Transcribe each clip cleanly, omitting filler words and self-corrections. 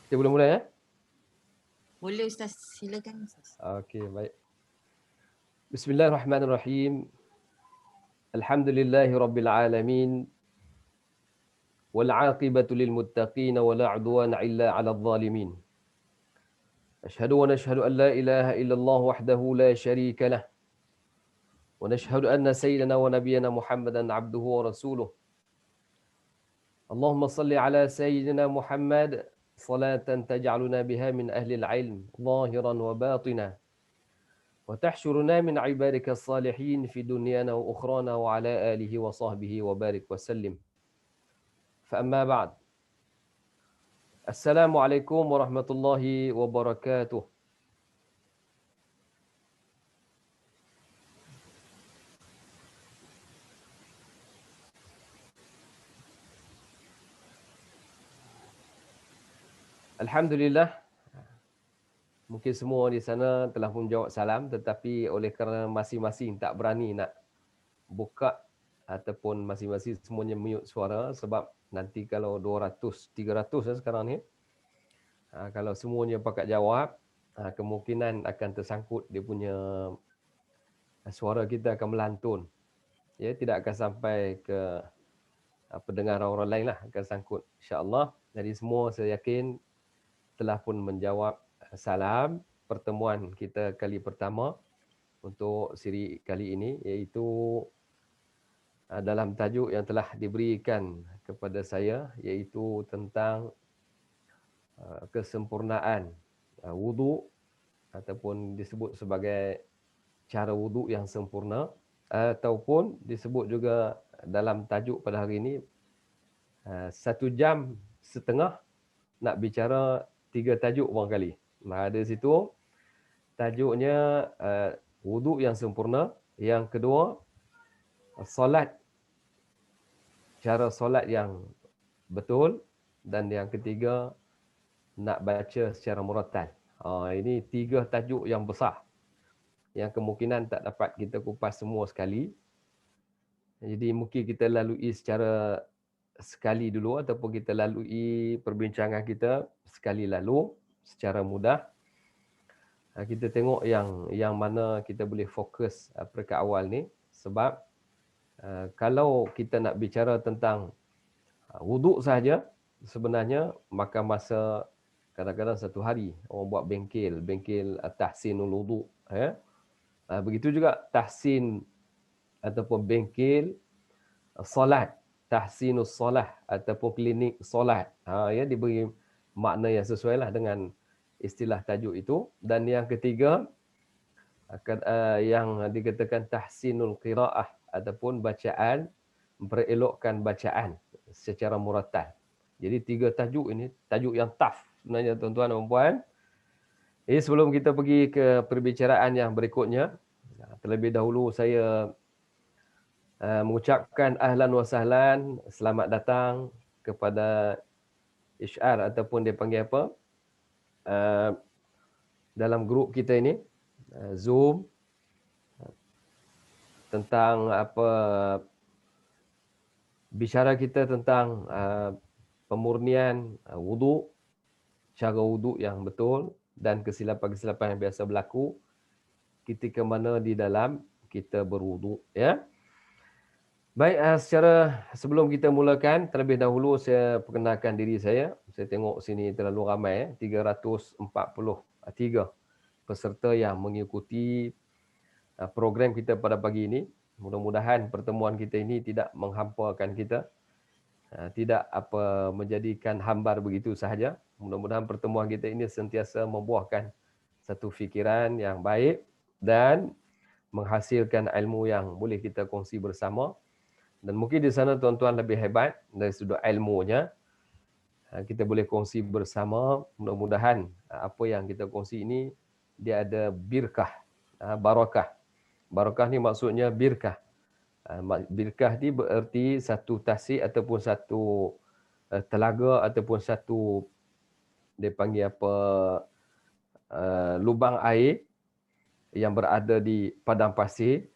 Kita boleh mula ya? Boleh Ustaz, silakan Ustaz. Okey, baik. Bismillahirrahmanirrahim. Alhamdulillahi rabbil alamin. Wal 'aqibatu lil muttaqin wa la 'udwana illa 'alal zalimin. Ashhadu wa nashhadu an la ilaha illallah wahdahu la syarika lah. Wa nashhadu anna sayyidana wa nabiyyana Muhammadan 'abduhu wa rasuluh. Allahumma salli ala sayyidina Muhammad salatan taj'aluna biha min ahli al-'ilm zahiran wa batina. وتحشرنا من عبادك الصالحين في دنيانا وأخرانا وعلى آله وصحبه وبارك وسلم فأما بعد السلام عليكم ورحمة الله وبركاته. Alhamdulillah, mungkin semua di sana telah menjawab salam, tetapi oleh kerana masing-masing tak berani nak buka ataupun masing-masing semuanya mute suara, sebab nanti kalau 200, 300 sekarang ni, kalau semuanya pakat jawab, kemungkinan akan tersangkut dia punya suara kita akan melantun. Ya, tidak akan sampai ke pendengar orang lain lah, akan sangkut insya-Allah. Jadi semua saya yakin telah pun menjawab salam pertemuan kita kali pertama untuk siri kali ini, iaitu dalam tajuk yang telah diberikan kepada saya, iaitu tentang kesempurnaan wuduk ataupun disebut sebagai cara wuduk yang sempurna, ataupun disebut juga dalam tajuk pada hari ini 1.5 jam nak bicara 3 tajuk barangkali. Ada situ tajuknya wuduk yang sempurna, yang kedua solat, cara solat yang betul, dan yang ketiga nak baca secara murattal. Ini 3 tajuk yang besar yang kemungkinan tak dapat kita kupas semua sekali. Jadi mungkin kita lalui secara sekali dulu, ataupun kita lalui perbincangan kita sekali lalu secara mudah. Kita tengok yang mana kita boleh fokus peringkat awal ni, sebab kalau kita nak bicara tentang wuduk sahaja, sebenarnya makan masa kadang-kadang 1 hari. Orang buat bengkel tahsinul wuduk, ya. Begitu juga tahsin ataupun bengkel solat, tahsinus solah ataupun klinik solat. Ya, diberi makna yang sesuai lah dengan istilah tajuk itu. Dan yang ketiga, yang dikatakan tahsinul qiraah ataupun bacaan, memperelokkan bacaan secara murattal. Jadi 3 tajuk ini, tajuk yang tough sebenarnya tuan-tuan dan puan. Jadi sebelum kita pergi ke perbicaraan yang berikutnya, terlebih dahulu saya mengucapkan ahlan wa sahlan, selamat datang kepada Isyar ataupun dia panggil apa, dalam grup kita ini, Zoom, tentang apa, bicara kita tentang pemurnian wuduk, cara wuduk yang betul, dan kesilapan-kesilapan yang biasa berlaku ketika mana di dalam kita berwuduk, ya. Baik, secara sebelum kita mulakan, terlebih dahulu saya perkenalkan diri saya. Saya tengok sini terlalu ramai, 343 peserta yang mengikuti program kita pada pagi ini. Mudah-mudahan pertemuan kita ini tidak menghampakan kita, tidak menjadikan hambar begitu sahaja. Mudah-mudahan pertemuan kita ini sentiasa membuahkan satu fikiran yang baik dan menghasilkan ilmu yang boleh kita kongsi bersama. Dan mungkin di sana tuan-tuan lebih hebat dari sudut ilmunya, kita boleh kongsi bersama. Mudah-mudahan apa yang kita kongsi ini dia ada birkah, barakah. Barakah ni maksudnya birkah. Birkah ni bererti satu tasik ataupun satu telaga ataupun satu, dia panggil apa, lubang air yang berada di padang pasir.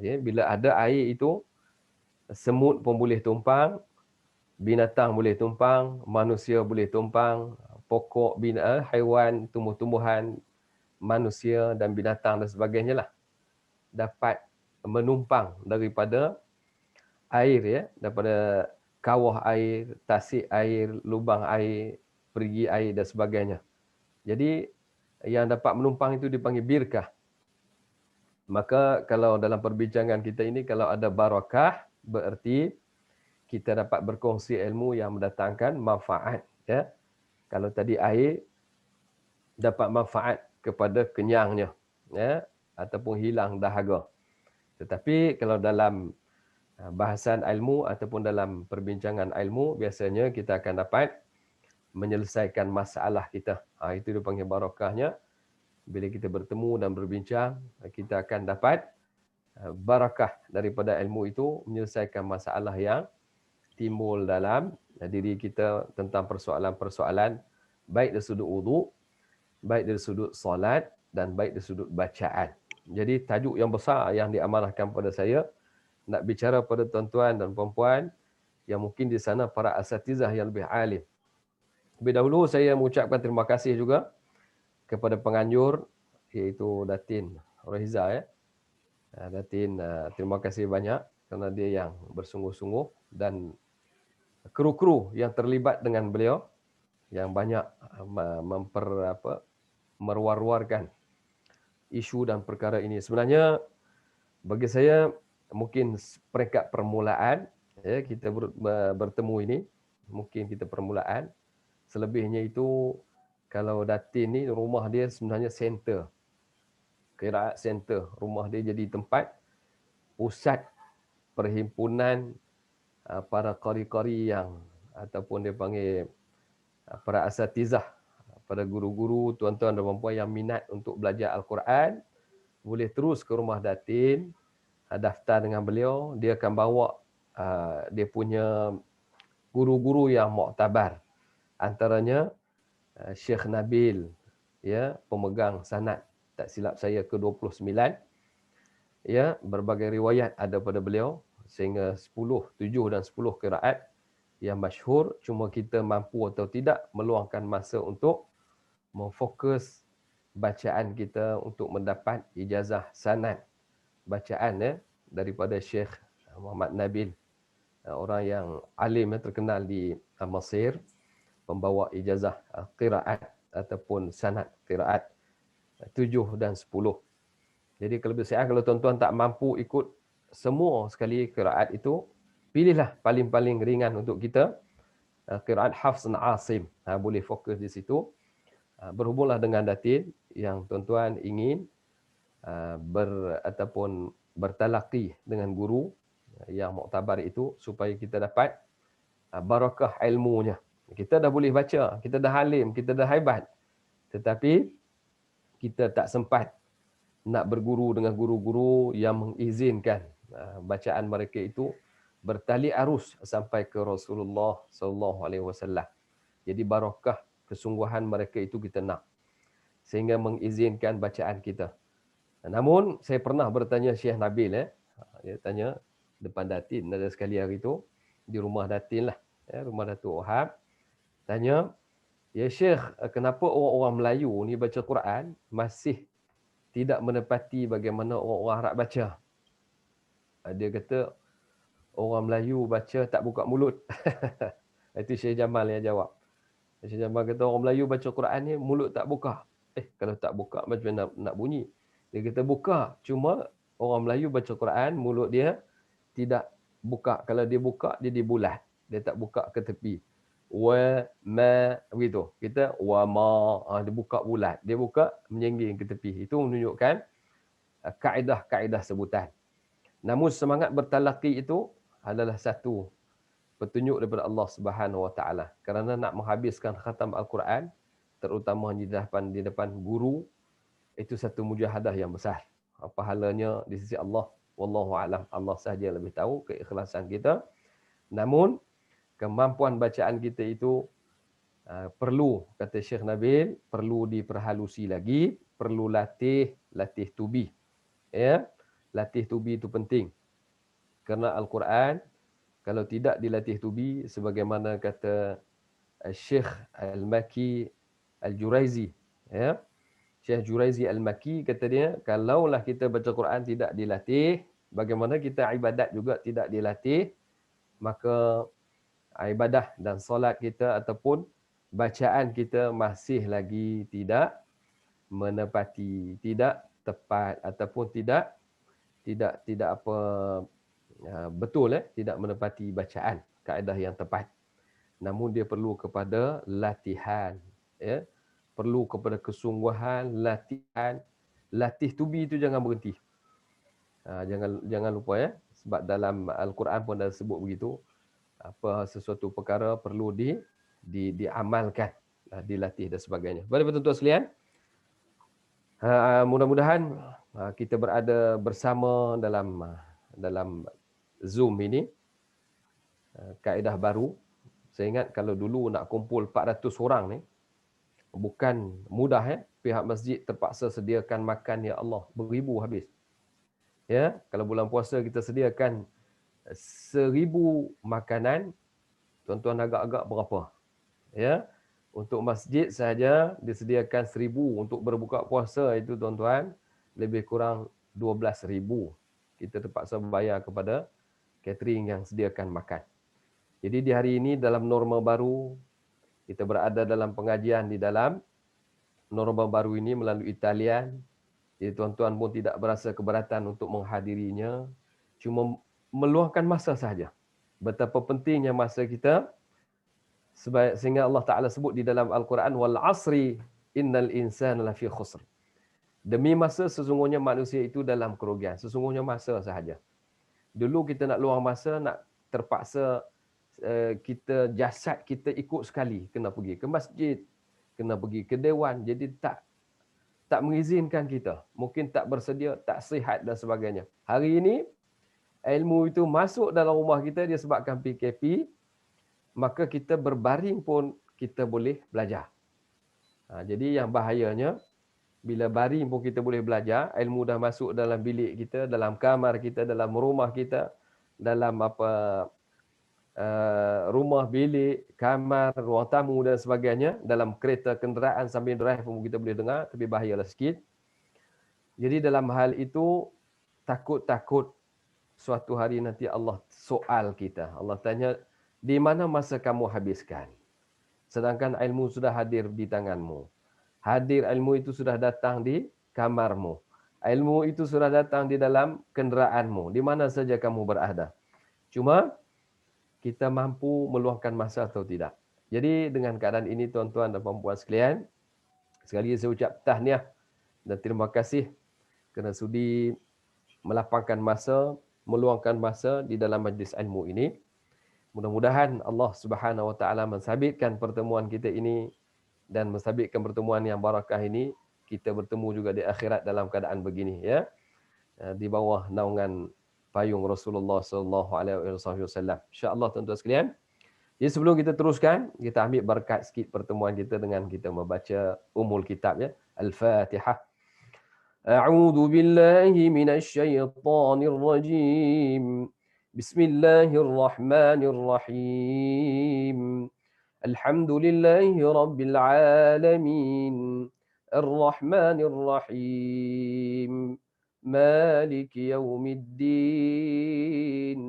Bila ada air itu, semut pun boleh tumpang, binatang boleh tumpang, manusia boleh tumpang, pokok, haiwan, tumbuh-tumbuhan, manusia dan binatang dan sebagainya lah dapat menumpang daripada air, ya, daripada kawah air, tasik air, lubang air, perigi air dan sebagainya. Jadi yang dapat menumpang itu dipanggil birkah. Maka kalau dalam perbincangan kita ini, kalau ada barakah, bererti kita dapat berkongsi ilmu yang mendatangkan manfaat. Ya. Kalau tadi air, dapat manfaat kepada kenyangnya, ya, ataupun hilang dahaga. Tetapi kalau dalam bahasan ilmu ataupun dalam perbincangan ilmu, biasanya kita akan dapat menyelesaikan masalah kita. Itu dipanggil barakahnya. Bila kita bertemu dan berbincang, kita akan dapat barakah daripada ilmu itu menyelesaikan masalah yang timbul dalam diri kita tentang persoalan-persoalan baik dari sudut wudu, baik dari sudut solat dan baik dari sudut bacaan. Jadi tajuk yang besar yang diamanahkan pada saya nak bicara pada tuan-tuan dan puan-puan yang mungkin di sana para asatizah yang lebih alim. Lebih dahulu saya mengucapkan terima kasih juga kepada penganjur iaitu Datin Rohiza, ya. Datin, terima kasih banyak kerana dia yang bersungguh-sungguh dan kru-kru yang terlibat dengan beliau yang banyak meruar-ruarkan isu dan perkara ini. Sebenarnya bagi saya mungkin peringkat permulaan, ya, kita bertemu ini mungkin kita permulaan. Selebihnya itu kalau Datin ni rumah dia sebenarnya center, qiraat center. Rumah dia jadi tempat pusat perhimpunan para qari-qari yang ataupun dia panggil para asatizah, para guru-guru, tuan-tuan dan puan-puan yang minat untuk belajar Al-Quran, boleh terus ke rumah Datin, daftar dengan beliau. Dia akan bawa dia punya guru-guru yang muktabar. Antaranya Syekh Nabil, ya, pemegang sanad, tak silap saya ke-29. Ya, berbagai riwayat ada pada beliau sehingga 10, 7 dan 10 qiraat yang masyhur. Cuma kita mampu atau tidak meluangkan masa untuk memfokus bacaan kita untuk mendapat ijazah sanad bacaan, ya, daripada Syekh Muhammad Nabil, orang yang alim terkenal di Mesir, pembawa ijazah qiraat ataupun sanad qiraat 7 dan 10. Jadi kalau tuan-tuan tak mampu ikut semua sekali qiraat itu, pilihlah paling-paling ringan untuk kita, qiraat Hafs dan Asim. Boleh fokus di situ. Berhubunglah dengan Datin yang tuan-tuan ingin ataupun bertalaqi dengan guru yang muktabar itu supaya kita dapat barakah ilmunya. Kita dah boleh baca, kita dah alim, kita dah hebat. Tetapi kita tak sempat nak berguru dengan guru-guru yang mengizinkan bacaan mereka itu bertali arus sampai ke Rasulullah SAW. Jadi barakah kesungguhan mereka itu kita nak, sehingga mengizinkan bacaan kita. Namun saya pernah bertanya Syekh Nabil, dia tanya depan Datin, ada sekali hari itu di rumah Datin lah, rumah Datuk Wahab. Tanya, ya Syekh, kenapa orang-orang Melayu ni baca Quran masih tidak menepati bagaimana orang-orang Arab baca? Dia kata, orang Melayu baca tak buka mulut. Itu Syekh Jamal yang jawab. Syekh Jamal kata, orang Melayu baca Quran ni mulut tak buka. Kalau tak buka macam mana nak bunyi? Dia kata buka, cuma orang Melayu baca Quran, mulut dia tidak buka. Kalau dia buka, dia dibulat. Dia tak buka ke tepi. Wa, ma, begitu. Kita wa ma, dia buka bulat. Dia buka menyengging ke tepi. Itu menunjukkan kaedah-kaedah sebutan. Namun semangat bertalaqi itu adalah satu petunjuk daripada Allah Subhanahu Wa Taala. Kerana nak menghabiskan khatam Al-Quran, terutama di depan guru, itu satu mujahadah yang besar. Pahalanya di sisi Allah, wallahu a'lam. Allah sahaja lebih tahu keikhlasan kita. Namun kemampuan bacaan kita itu perlu, kata Syekh Nabil, perlu diperhalusi lagi, perlu latih tubi. Ya, latih tubi itu penting. Kerana Al-Quran kalau tidak dilatih tubi, sebagaimana kata Syekh Al-Maki Al-Juraizi. Ya. Syekh Juraizi Al-Makki kata dia, kalaulah kita baca Quran tidak dilatih, bagaimana kita ibadat juga tidak dilatih, maka ibadah dan solat kita ataupun bacaan kita masih lagi tidak menepati, tidak tepat ataupun tidak apa betul tidak menepati bacaan kaedah yang tepat. Namun dia perlu kepada latihan, ya. Perlu kepada kesungguhan, latihan. Latih to be itu jangan berhenti. Jangan lupa ya, sebab dalam Al-Quran pun dah sebut begitu. Apa sesuatu perkara perlu diamalkan, dilatih dan sebagainya. Baik tuan-tuan sekalian, mudah-mudahan kita berada bersama dalam Zoom ini, kaedah baru. Saya ingat kalau dulu nak kumpul 400 orang ni bukan mudah ya. Pihak masjid terpaksa sediakan makan, ya Allah, beribu habis. Ya, kalau bulan puasa kita sediakan 1000 makanan, tuan-tuan agak-agak berapa? Ya. Untuk masjid saja disediakan 1000 untuk berbuka puasa itu tuan-tuan, lebih kurang 12,000. Kita terpaksa bayar kepada catering yang sediakan makan. Jadi di hari ini dalam norma baru, kita berada dalam pengajian di dalam norma baru ini melalui talian. Jadi tuan-tuan pun tidak berasa keberatan untuk menghadirinya. Cuma meluangkan masa sahaja. Betapa pentingnya masa kita, sehingga Allah Ta'ala sebut di dalam Al-Quran, wal asri innal insana lafi khusr. Demi masa sesungguhnya manusia itu dalam kerugian. Sesungguhnya masa sahaja. Dulu kita nak luang masa, nak terpaksa kita, jasad kita ikut sekali. Kena pergi ke masjid, kena pergi ke dewan. Jadi tak mengizinkan kita. Mungkin tak bersedia, tak sihat dan sebagainya. Hari ini, ilmu itu masuk dalam rumah kita disebabkan PKP, maka kita berbaring pun kita boleh belajar. Jadi yang bahayanya, bila baring pun kita boleh belajar, ilmu dah masuk dalam bilik kita, dalam kamar kita, dalam rumah kita, dalam rumah, bilik, kamar, ruang tamu dan sebagainya, dalam kereta, kenderaan sambil drive pun kita boleh dengar, tapi bahayalah sikit. Jadi dalam hal itu, takut-takut suatu hari nanti Allah soal kita. Allah tanya, di mana masa kamu habiskan? Sedangkan ilmu sudah hadir di tanganmu. Hadir ilmu itu sudah datang di kamarmu. Ilmu itu sudah datang di dalam kenderaanmu. Di mana saja kamu berada. Cuma kita mampu meluangkan masa atau tidak. Jadi dengan keadaan ini tuan-tuan dan puan-puan sekalian, sekali lagi saya ucap tahniah dan terima kasih kerana sudi melapangkan masa, meluangkan masa di dalam majlis ilmu ini. Mudah-mudahan Allah Subhanahu Wa Taala mensabitkan pertemuan kita ini dan mensabitkan pertemuan yang barakah ini, kita bertemu juga di akhirat dalam keadaan begini, ya, di bawah naungan payung Rasulullah sallallahu alaihi wasallam. Insya-Allah tuan-tuan sekalian. Jadi sebelum kita teruskan, kita ambil berkat sikit pertemuan kita dengan kita membaca umul kitab, ya. Al-Fatihah. A'udzu billahi minasy syaithanir rajim. Bismillahirrahmanirrahim. Alhamdulillahi rabbil alamin. Ar-Rahmanir Rahim. مالك يوم الدين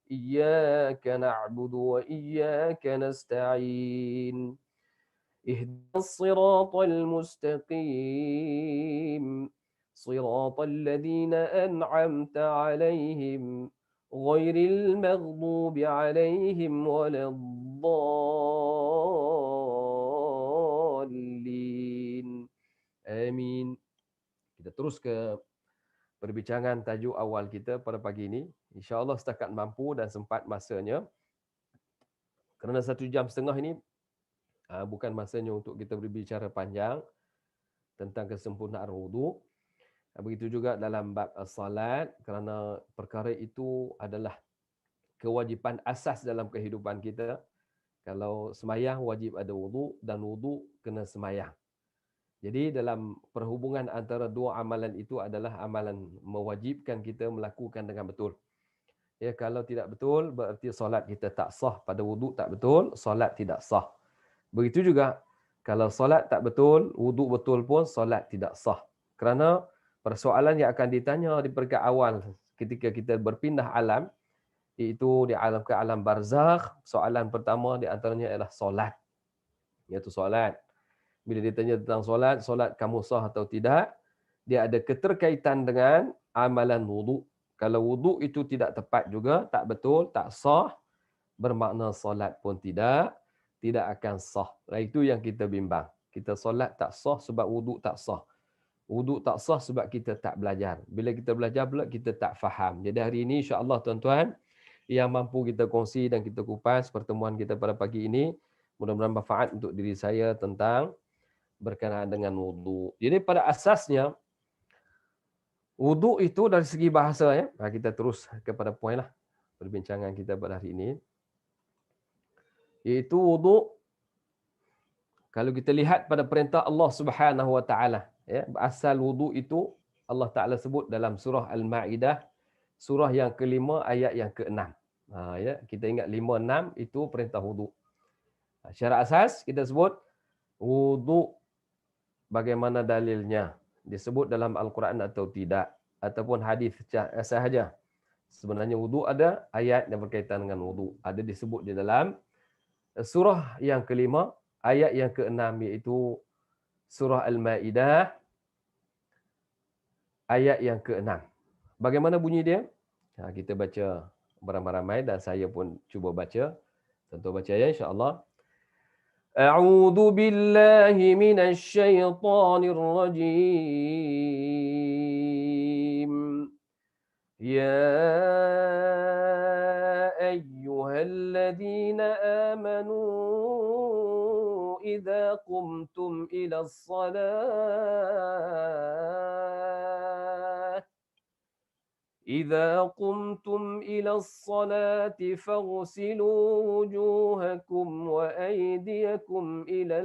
إياك نعبد وإياك نستعين اهدنا الصراط المستقيم صراط الذين أنعمت عليهم غير المغضوب عليهم ولا الضالين آمين. Kita terus ke perbincangan tajuk awal kita pada pagi ini. InsyaAllah setakat mampu dan sempat masanya. Kerana 1 jam setengah ini bukan masanya untuk kita berbicara panjang tentang kesempurnaan wudu. Begitu juga dalam bab salat, kerana perkara itu adalah kewajipan asas dalam kehidupan kita. Kalau semayang wajib ada wudu dan wudu kena semayang. Jadi dalam perhubungan antara dua amalan itu adalah amalan mewajibkan kita melakukan dengan betul. Ya, kalau tidak betul berarti solat kita tak sah. Pada wudu tak betul, solat tidak sah. Begitu juga Kalau solat tak betul, wuduk betul pun solat tidak sah. Kerana persoalan yang akan ditanya di peringkat awal ketika kita berpindah alam, iaitu di alam ke alam barzakh, soalan pertama di antaranya adalah solat. Iaitu solat. Bila ditanya tentang solat, solat kamu sah atau tidak, dia ada keterkaitan dengan amalan wuduk. Kalau wuduk itu tidak tepat juga, tak betul, tak sah, bermakna solat pun tidak akan sah. Itu yang kita bimbang. Kita solat tak sah sebab wuduk tak sah. Wuduk tak sah sebab kita tak belajar. Bila kita belajar pula, kita tak faham. Jadi hari ini insya-Allah tuan-tuan, yang mampu kita kongsi dan kita kupas pertemuan kita pada pagi ini, mudah-mudahan manfaat untuk diri saya tentang berkenaan dengan wuduk. Jadi pada asasnya, wuduk itu dari segi bahasa, ya. Kita terus kepada poin lah perbincangan kita pada hari ini. Iaitu wuduk, kalau kita lihat pada perintah Allah Subhanahu Wa Taala, ya, asal wuduk itu Allah Taala sebut dalam surah Al-Maidah, surah yang kelima ayat yang ke-6. Ya, kita ingat 5, 6 itu perintah wuduk. Secara asas kita sebut wuduk, bagaimana dalilnya, disebut dalam Al-Quran atau tidak, ataupun hadis sahaja. Sebenarnya wuduk ada ayat yang berkaitan dengan wuduk, ada disebut di dalam surah yang kelima ayat yang ke-6, iaitu surah Al-Maidah ayat yang ke-6. Bagaimana bunyi dia? Kita baca beramai-ramai dan saya pun cuba baca. Tentu baca ya insya-Allah. A'udzu billahi minasy syaithanir rajim. Ya ayyuhalladzina amanu idza qumtum ilas salah إذا قمتم إلى الصلاة فاغسلوا وجوهكم وأيديكم إلى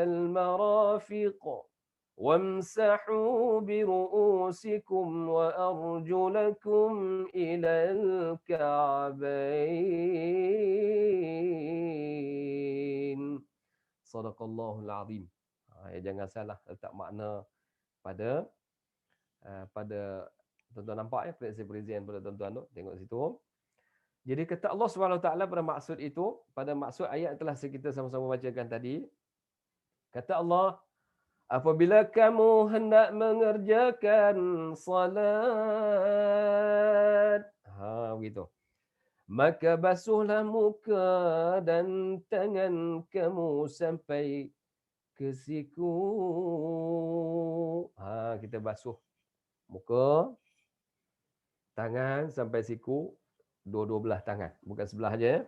المرافق وامسحوا برؤوسكم وأرجلكم إلى الكعبين صدق الله العظيم. Jangan salah letak makna pada tuan-tuan nampak ya, perincian pada tuan-tuan tu, tengok situ. Jadi kata Allah Subhanahu Wa Taala pada maksud itu, pada maksud ayat yang telah kita sama-sama bacakan tadi, kata Allah, apabila kamu hendak mengerjakan salat, begitu, maka basuhlah muka dan tangan kamu sampai ke siku. Kita basuh muka, tangan sampai siku, dua-dua belah tangan, bukan sebelah aja, ya.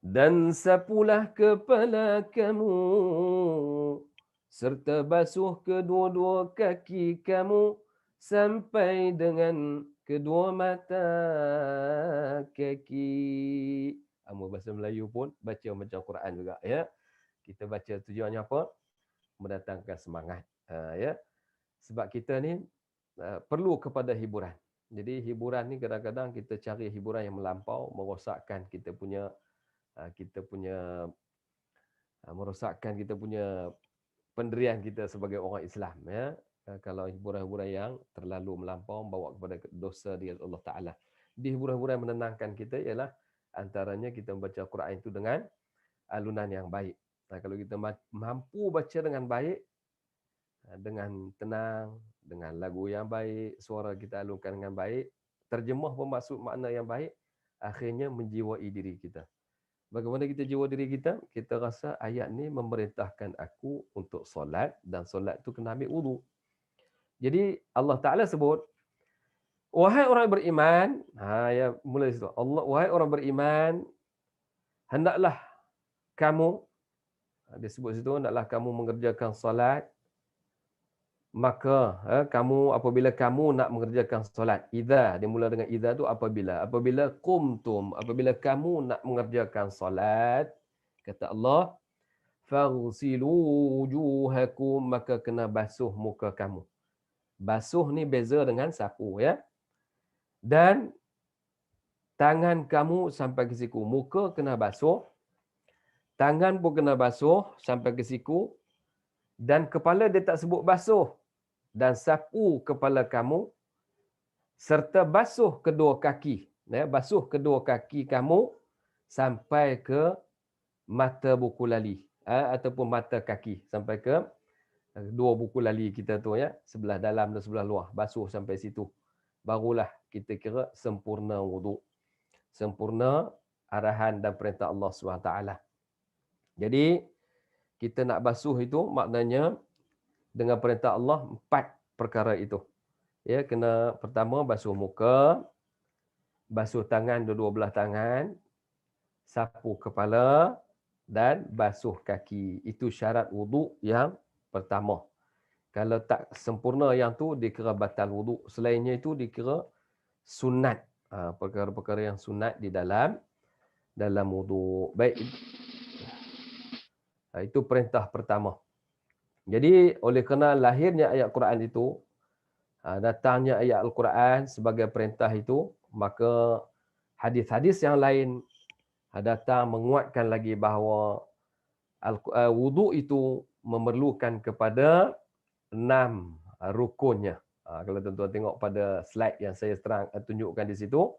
Dan sapulah kepala kamu serta basuh kedua-dua kaki kamu sampai dengan kedua mata kaki. Bahasa Melayu pun baca macam Quran juga, ya. Kita baca tujuannya apa? Mendatangkan semangat, ya. Sebab kita ni perlu kepada hiburan. Jadi hiburan ni kadang-kadang kita cari hiburan yang melampau, merosakkan kita punya merosakkan kita punya pendirian kita sebagai orang Islam, ya. Kalau hiburan-hiburan yang terlalu melampau membawa kepada dosa di Allah Taala. Di hiburan-hiburan yang menenangkan kita ialah antaranya kita membaca Quran itu dengan alunan yang baik. Kalau kita mampu baca dengan baik, dengan tenang, dengan lagu yang baik, suara kita alunkan dengan baik, terjemah bermaksud makna yang baik, akhirnya menjiwai diri kita. Bagaimana kita jiwa diri kita? Kita rasa ayat ni memerintahkan aku untuk solat, dan solat tu kena ambil wudu. Jadi Allah Ta'ala sebut, wahai orang beriman, ya mula situ. Allah, wahai orang beriman, hendaklah kamu, dia sebut situ, hendaklah kamu mengerjakan solat. Maka kamu, apabila kamu nak mengerjakan solat, idza, dia mula dengan idza tu apabila qumtum, apabila kamu nak mengerjakan solat, kata Allah, faghsilu wujuhakum, maka kena basuh muka kamu. Basuh ni beza dengan sapu, ya. Dan tangan kamu sampai ke siku. Muka kena basuh, tangan pun kena basuh sampai ke siku, dan kepala dia tak sebut basuh. Dan sapu kepala kamu, serta basuh kedua kaki. Basuh kedua kaki kamu sampai ke mata buku lali. Ataupun mata kaki. Sampai ke dua buku lali kita tu ya. Sebelah dalam dan sebelah luar. Basuh sampai situ. Barulah kita kira sempurna wuduk. Sempurna arahan dan perintah Allah SWT. Jadi, kita nak basuh itu maknanya dengan perintah Allah 4 perkara itu. Ya, kena pertama basuh muka, basuh tangan dua-dua belah tangan, sapu kepala dan basuh kaki. Itu syarat wuduk yang pertama. Kalau tak sempurna yang tu dikira batal wuduk. Selainnya itu dikira sunat. Perkara-perkara yang sunat di dalam wuduk. Baik. Itu perintah pertama. Jadi oleh kerana lahirnya ayat Quran itu, datangnya ayat Al-Quran sebagai perintah itu, maka hadis-hadis yang lain datang menguatkan lagi bahawa wuduk itu memerlukan kepada 6 rukunnya. Kalau tuan-tuan tengok pada slide yang saya tunjukkan di situ,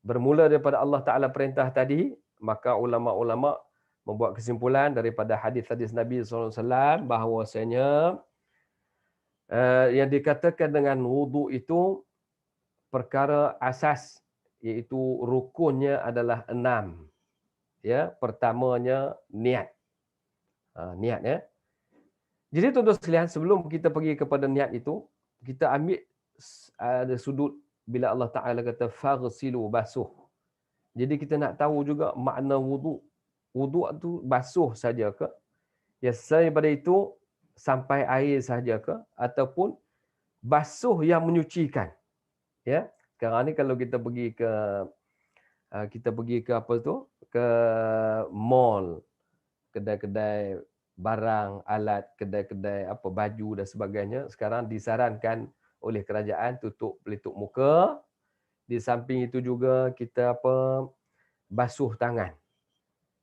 bermula daripada Allah Ta'ala perintah tadi, maka ulama-ulama membuat kesimpulan daripada hadis-hadis Nabi SAW bahawasanya yang dikatakan dengan wuduk itu perkara asas, iaitu rukunnya adalah 6. Ya, pertamanya niat. Niat ya. Jadi tuan-tuan sekalian, sebelum kita pergi kepada niat itu, kita ambil ada sudut bila Allah Ta'ala kata faghsilu, basuh. Jadi kita nak tahu juga makna wuduk. Wuduk tu basuh saja ke? Ya, selain daripada itu sampai air saja ke? Ataupun basuh yang menyucikan. Ya. Sekarang ni kalau kita pergi ke apa tu? Ke mall, kedai-kedai barang, alat, kedai-kedai apa baju dan sebagainya, sekarang disarankan oleh kerajaan tutup pelitup muka. Di samping itu juga kita basuh tangan.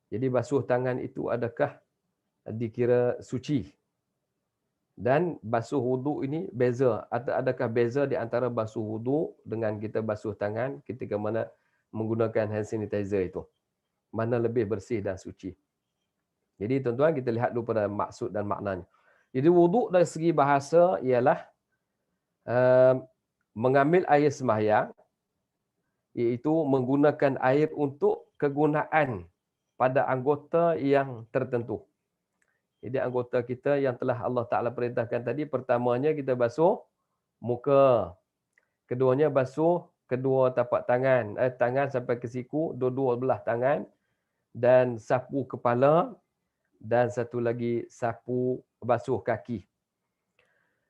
Jadi basuh tangan itu adakah dikira suci? Dan basuh wuduk ini beza. Adakah beza di antara basuh wuduk dengan kita basuh tangan ketika mana menggunakan hand sanitizer itu? Mana lebih bersih dan suci? Jadi tuan-tuan, kita lihat dulu pada maksud dan maknanya. Jadi wuduk dari segi bahasa ialah mengambil air sembahyang, iaitu menggunakan air untuk kegunaan pada anggota yang tertentu. Jadi anggota kita yang telah Allah Ta'ala perintahkan tadi, pertamanya kita basuh muka. Keduanya basuh kedua tapak tangan. Tangan sampai ke siku, dua-dua belah tangan. Dan sapu kepala. Dan satu lagi sapu basuh kaki.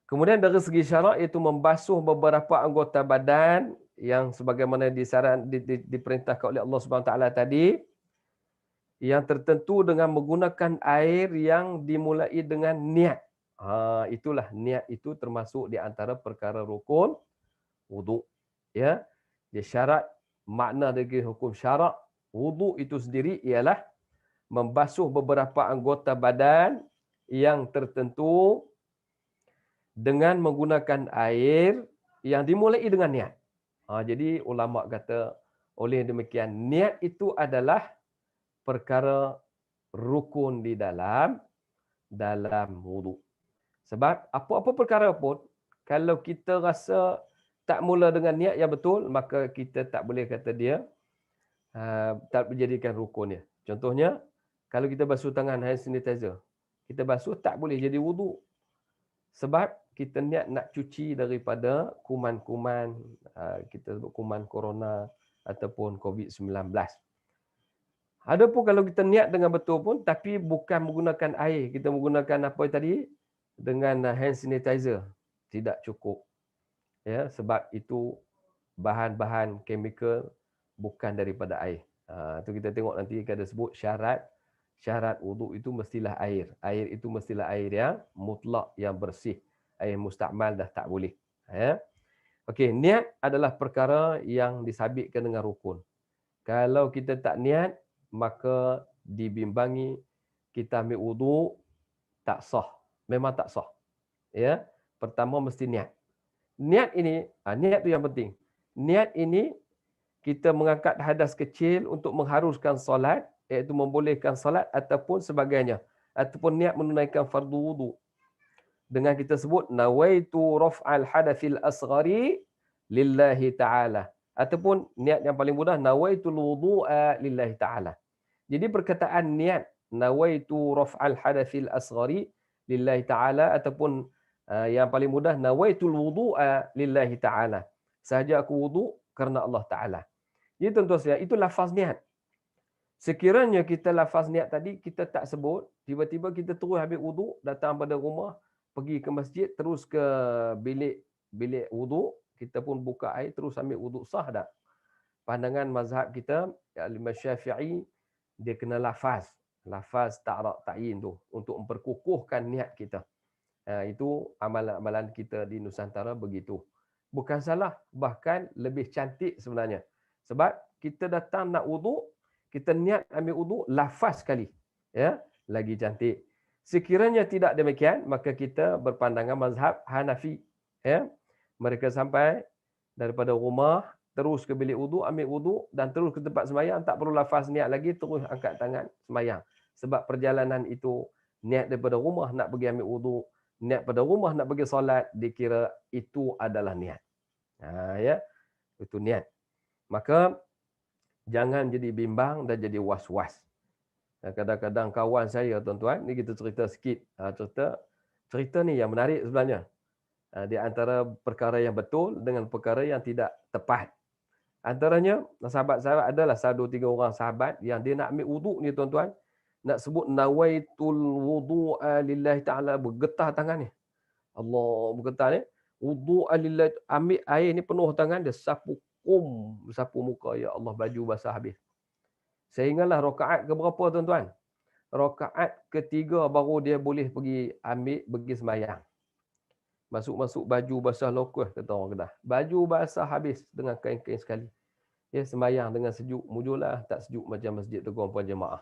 Kemudian dari segi syarak, iaitu membasuh beberapa anggota badan yang sebagaimana diperintahkan oleh Allah SWT tadi, yang tertentu dengan menggunakan air yang dimulai dengan niat. Itulah niat itu termasuk di antara perkara rukun wuduk. Ya, dia syarat, makna dari hukum syarak wuduk itu sendiri ialah membasuh beberapa anggota badan yang tertentu dengan menggunakan air yang dimulai dengan niat. Jadi ulama kata oleh demikian niat itu adalah perkara rukun di dalam wuduk. Sebab apa-apa perkara pun, kalau kita rasa tak mula dengan niat yang betul, maka kita tak boleh kata dia tak menjadikan rukunnya. Contohnya, kalau kita basuh tangan hand sanitizer, kita basuh tak boleh jadi wuduk. Sebab kita niat nak cuci daripada kuman-kuman, kita sebut kuman corona ataupun COVID-19. Adapun kalau kita niat dengan betul pun, tapi bukan menggunakan air, kita menggunakan apa tadi? Dengan hand sanitizer, tidak cukup. Ya, sebab itu bahan-bahan chemical bukan daripada air. Itu kita tengok nanti kita sebut syarat wuduk itu mestilah air. Air itu mestilah air yang mutlak, yang bersih. Air mustakmal dah tak boleh. Ya. Okey, niat adalah perkara yang disabitkan dengan rukun. Kalau kita tak niat, maka dibimbangi kita ambil wuduk tak sah. Memang tak sah. Ya. Pertama mesti niat. Niat ini, niat tu yang penting. Niat ini kita mengangkat hadas kecil untuk mengharuskan solat, iaitu membolehkan solat ataupun sebagainya. Ataupun niat menunaikan fardu wudu. Dengan kita sebut nawaitu raf'al hadathil asghari lillahi ta'ala. Ataupun niat yang paling mudah nawaitul wudu'a lillahi ta'ala. Jadi perkataan niat nawaitu raf'al hadathil asghari lillahi ta'ala ataupun yang paling mudah nawaitul wudu'a lillahi ta'ala. Sahaja aku wudu kerana Allah Ta'ala. Jadi tuan-tuan sekalian, itu lafaz niat. Sekiranya kita lafaz niat tadi kita tak sebut, tiba-tiba kita terus habis wudu, datang pada rumah, pergi ke masjid, terus ke bilik wudu, kita pun buka air terus ambil wudu, sah tak? Pandangan mazhab kita, Imam Syafi'i, dia kena lafaz ta'rak ta'yin tu untuk memperkukuhkan niat kita. Itu amalan-amalan kita di Nusantara begitu. Bukan salah, bahkan lebih cantik sebenarnya. Sebab kita datang nak wudu, kita niat ambil wudu, lafaz sekali. Ya, lagi cantik. Sekiranya tidak demikian, maka kita berpandangan mazhab Hanafi. Ya, mereka sampai daripada rumah, terus ke bilik wudu, ambil wudu dan terus ke tempat sembahyang, tak perlu lafaz niat lagi, terus angkat tangan sembahyang. Sebab perjalanan itu niat daripada rumah nak pergi ambil wudu, niat pada rumah nak pergi solat, dikira itu adalah niat. Ya, itu niat. Maka jangan jadi bimbang dan jadi was-was. Kadang-kadang kawan saya, tuan-tuan, ni kita cerita sikit. Cerita ni yang menarik sebenarnya. Di antara perkara yang betul dengan perkara yang tidak tepat. Antaranya, sahabat-sahabat adalah 1-2-3 orang sahabat yang dia nak ambil wuduk ni, tuan-tuan. Nak sebut nawaitul wudu'a lillahi ta'ala, bergetar tangan ni. Allah, bergetar ni. Wudu'a lillahi, ambil air ni penuh tangan dia, sapu muka. Ya Allah, baju basah habis. Sehinggalah rakaat ke berapa, tuan-tuan? Rakaat ketiga baru dia boleh pergi sembahyang. Masuk baju basah lokuh, kata orang Kedah. Baju basah habis dengan kain-kain sekali. Ya, sembahyang dengan sejuk, mujurlah. Tak sejuk macam masjid Teguh Puan Jemaah.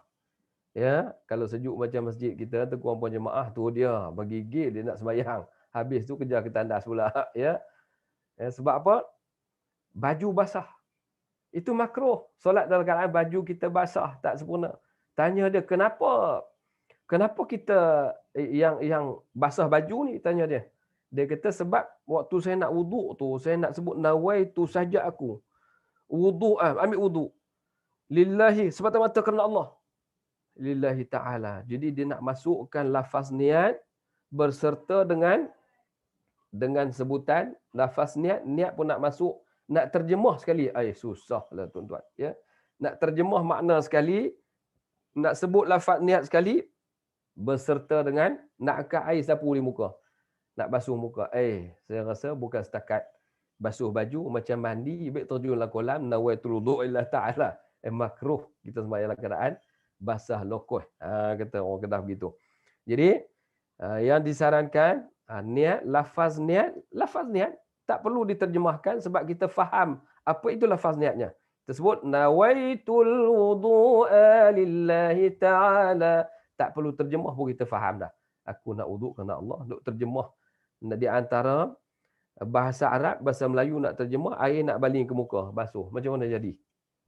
Ya, kalau sejuk macam masjid kita, Teguh Puan Jemaah tu dia bergigil, dia nak sembahyang. Habis tu kejar ke tandas pula. Ya. Sebab apa? Baju basah. Itu makruh. Solat dalam keadaan baju kita basah, tak sempurna. Tanya dia, kenapa? Kenapa kita yang basah baju ni? Tanya dia. Dia kata sebab waktu saya nak wuduk tu, saya nak sebut nawaitu saja aku. Wuduk, ambil wuduk. Lillahi, semata-mata kerana Allah. Lillahi ta'ala. Jadi dia nak masukkan lafaz niat berserta dengan sebutan lafaz niat pun nak masuk, nak terjemah sekali. Susahlah tuan-tuan. Ya. Nak terjemah makna sekali, nak sebut lafaz niat sekali, berserta dengan nak angkat air sapu di muka. Nak basuh muka. Saya rasa bukan setakat basuh baju, macam mandi, baik terjun dalam kolam, nawaitul wudu' illa ta'ala. Makruh kita sembahyang dalam keadaan basah lokoh. Kata orang Kedah begitu. Jadi, yang disarankan, lafaz niat, tak perlu diterjemahkan sebab kita faham apa itu lafaz niatnya. Tersebut, nawaitul wudu'a lillahi ta'ala. Tak perlu terjemah pun kita faham dah. Aku nak wuduk kerana Allah. Nak terjemah di antara bahasa Arab, bahasa Melayu nak terjemah, air nak baling ke muka, basuh. Macam mana jadi?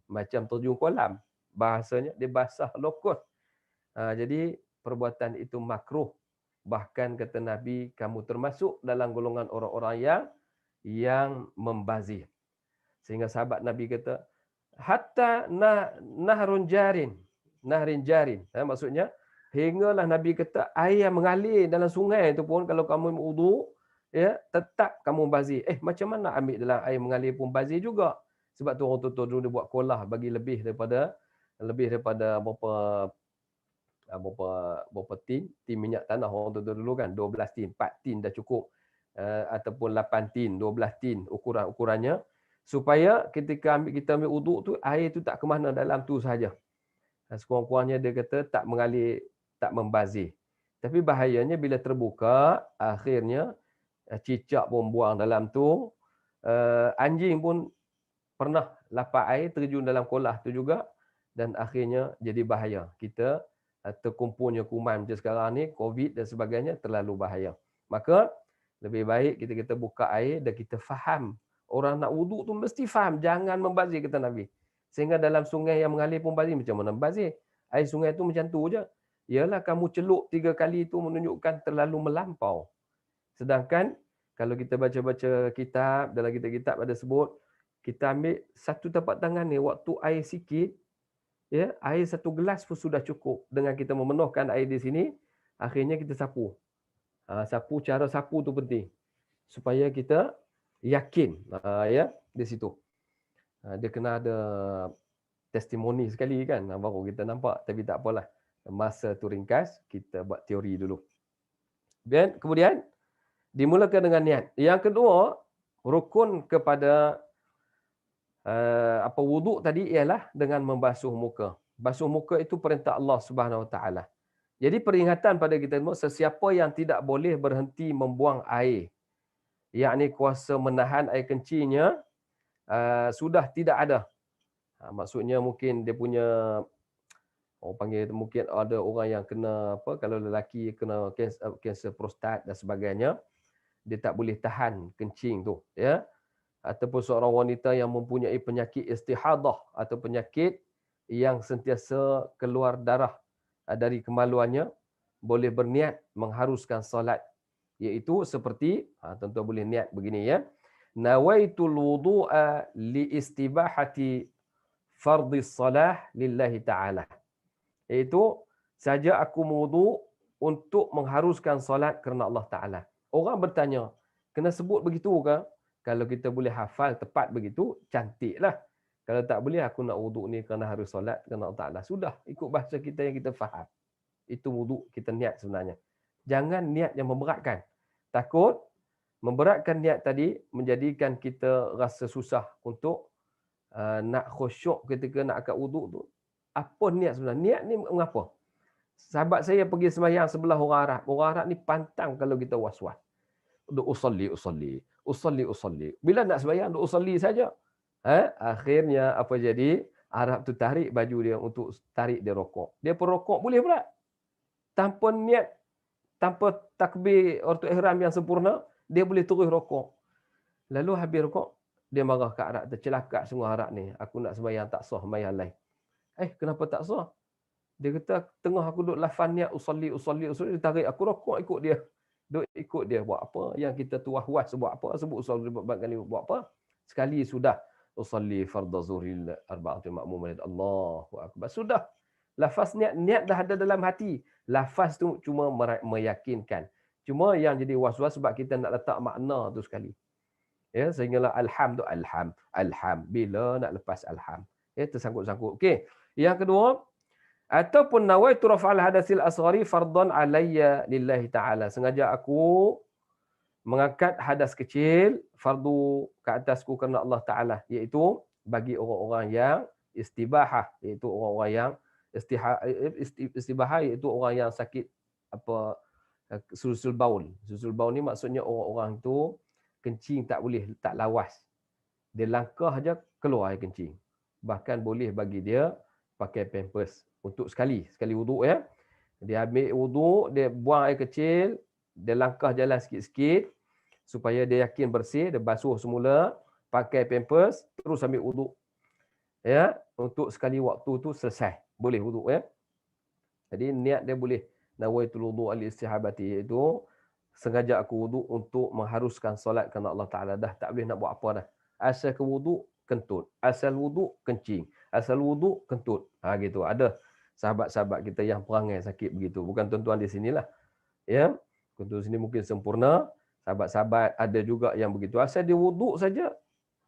Macam terjun kolam. Bahasanya dia basah lokoh. Jadi perbuatan itu makruh. Bahkan kata Nabi, kamu termasuk dalam golongan orang-orang yang membazir. Sehingga sahabat Nabi kata, hatta nahrin jarin. Maksudnya, hinggalah Nabi kata, air yang mengalir dalam sungai itu pun, kalau kamu wudu, ya, tetap kamu bazir. Macam mana ambil dalam air mengalir pun bazir juga? Sebab tu orang tua dulu dia buat kolah bagi lebih daripada berapa tin minyak tanah orang tua dulu kan, 12 tin, 4 tin dah cukup, ataupun 8 tin, 12 tin ukurannya, supaya ketika kita ambil wuduk tu, air tu tak ke mana, dalam tu sahaja. Sekurang-kurangnya dia kata tak mengalir, tak membazir. Tapi bahayanya bila terbuka, akhirnya cicak pun buang dalam tu, anjing pun pernah lapar air terjun dalam kolah tu juga dan akhirnya jadi bahaya. Kita terkumpulnya kuman macam sekarang ni, COVID dan sebagainya, terlalu bahaya. Maka lebih baik kita buka air dan kita faham. Orang nak wuduk tu mesti faham, jangan membazir, kata Nabi. Sehingga dalam sungai yang mengalir pun bazir, macam mana membazir? Air sungai tu macam tu je. Ialah kamu celup 3 kali tu menunjukkan terlalu melampau. Sedangkan kalau kita baca-baca kitab, dalam kitab-kitab ada sebut, kita ambil satu tapak tangan ni, waktu air sikit, ya, air 1 gelas pun sudah cukup. Dengan kita memenuhkan air di sini, akhirnya kita sapu. Sapu, cara sapu tu penting. Supaya kita yakin, ya, di situ. Dia kena ada testimoni sekali kan, baru kita nampak. Tapi tak apalah. Masa tu ringkas, kita buat teori dulu. Dan kemudian, dimulakan dengan niat. Yang kedua, rukun kepada wuduk tadi ialah dengan membasuh muka. Basuh muka itu perintah Allah Subhanahu Wa Taala. Jadi peringatan pada kita semua, sesiapa yang tidak boleh berhenti membuang air, yakni kuasa menahan air kencingnya, sudah tidak ada. Maksudnya mungkin dia punya, orang panggil, mungkin ada orang yang kena apa, kalau lelaki kena kanser prostat dan sebagainya, dia tak boleh tahan kencing tu, ya. Ataupun seorang wanita yang mempunyai penyakit istihadah atau penyakit yang sentiasa keluar darah dari kemaluannya, boleh berniat mengharuskan solat, iaitu seperti, tentu boleh niat begini, ya. Nawaitul wudu'a li istibahati fardhi salah lillahi ta'ala. Iaitu, saja aku mewuduk untuk mengharuskan solat kerana Allah Ta'ala. Orang bertanya, kena sebut begitu ke? Kalau kita boleh hafal tepat begitu, cantiklah. Kalau tak boleh, aku nak wuduk ni kerana harus solat kerana Allah Ta'ala. Sudah, ikut bahasa kita yang kita faham. Itu wuduk kita niat sebenarnya. Jangan niat yang memberatkan. Takut memberatkan niat tadi menjadikan kita rasa susah untuk nak khusyuk ketika nak akad wuduk tu. Apa niat sebenarnya? Niat ni mengapa? Sahabat saya pergi sembahyang sebelah orang Arab. Orang Arab ni pantang kalau kita was-was. Duk usalli. Bila nak sembahyang, duk usalli saja. Akhirnya apa jadi? Arab tu tarik baju dia untuk tarik dia rokok. Dia pun rokok boleh pula. Tanpa niat, tanpa takbir waktu ihram yang sempurna, dia boleh terus rokok. Lalu habis rokok, dia marah ke Arab. Tercelaka semua Arab ni. Aku nak sembahyang tak sah, sembahyang lain. Kenapa tak sah? Dia kata, tengah aku duduk lafaz niat usalli, dia tarik aku rokok ikut dia. Duk ikut dia buat apa? Yang kita tu was-was buat apa? Sebut usalli kali buat apa? Sekali sudah. Usalli fardhu zuhril arba'atul ma'mumin. Allahu akbar. Sudah. Lafaz niat dah ada dalam hati. Lafaz tu cuma meyakinkan. Cuma yang jadi was-was sebab kita nak letak makna tu sekali. Ya, sehinggalah alham tu alham. Bila nak lepas alham? Ya, tersangkut-sangkut. Okey. Yang kedua, ataupun nawaitu raf'al hadasil asghari fardhan alayya lillahi ta'ala. Sengaja aku mengangkat hadas kecil, fardu ke atasku kerana Allah Ta'ala. Iaitu bagi orang-orang yang istibahah. Iaitu orang-orang yang istibahah, iaitu orang yang sakit apa, sulsul baul. Sulsul baul ni maksudnya orang-orang tu kencing tak boleh, tak lawas. Dia langkah aja keluar air kencing. Bahkan boleh bagi dia pakai pampers untuk sekali wuduk, ya. Dia ambil wuduk, dia buang air kecil, dia langkah jalan sikit-sikit supaya dia yakin bersih, dia basuh semula, pakai pampers, terus ambil wuduk. Ya, untuk sekali waktu tu selesai, boleh wuduk, ya. Jadi niat dia boleh nawaitul wudu' al-istihabati, iaitu sengaja aku wuduk untuk mengharuskan solat kerana Allah Taala. Dah tak boleh nak buat apa dah. Asal ke wuduk kentut, asal wuduk kencing, asal wuduk kentut. Gitu. Ada sahabat-sahabat kita yang perangai sakit begitu. Bukan tuan-tuan di sinilah. Ya. Tuan-tuan sini mungkin sempurna. Sahabat-sahabat ada juga yang begitu. Asal dia wuduk saja,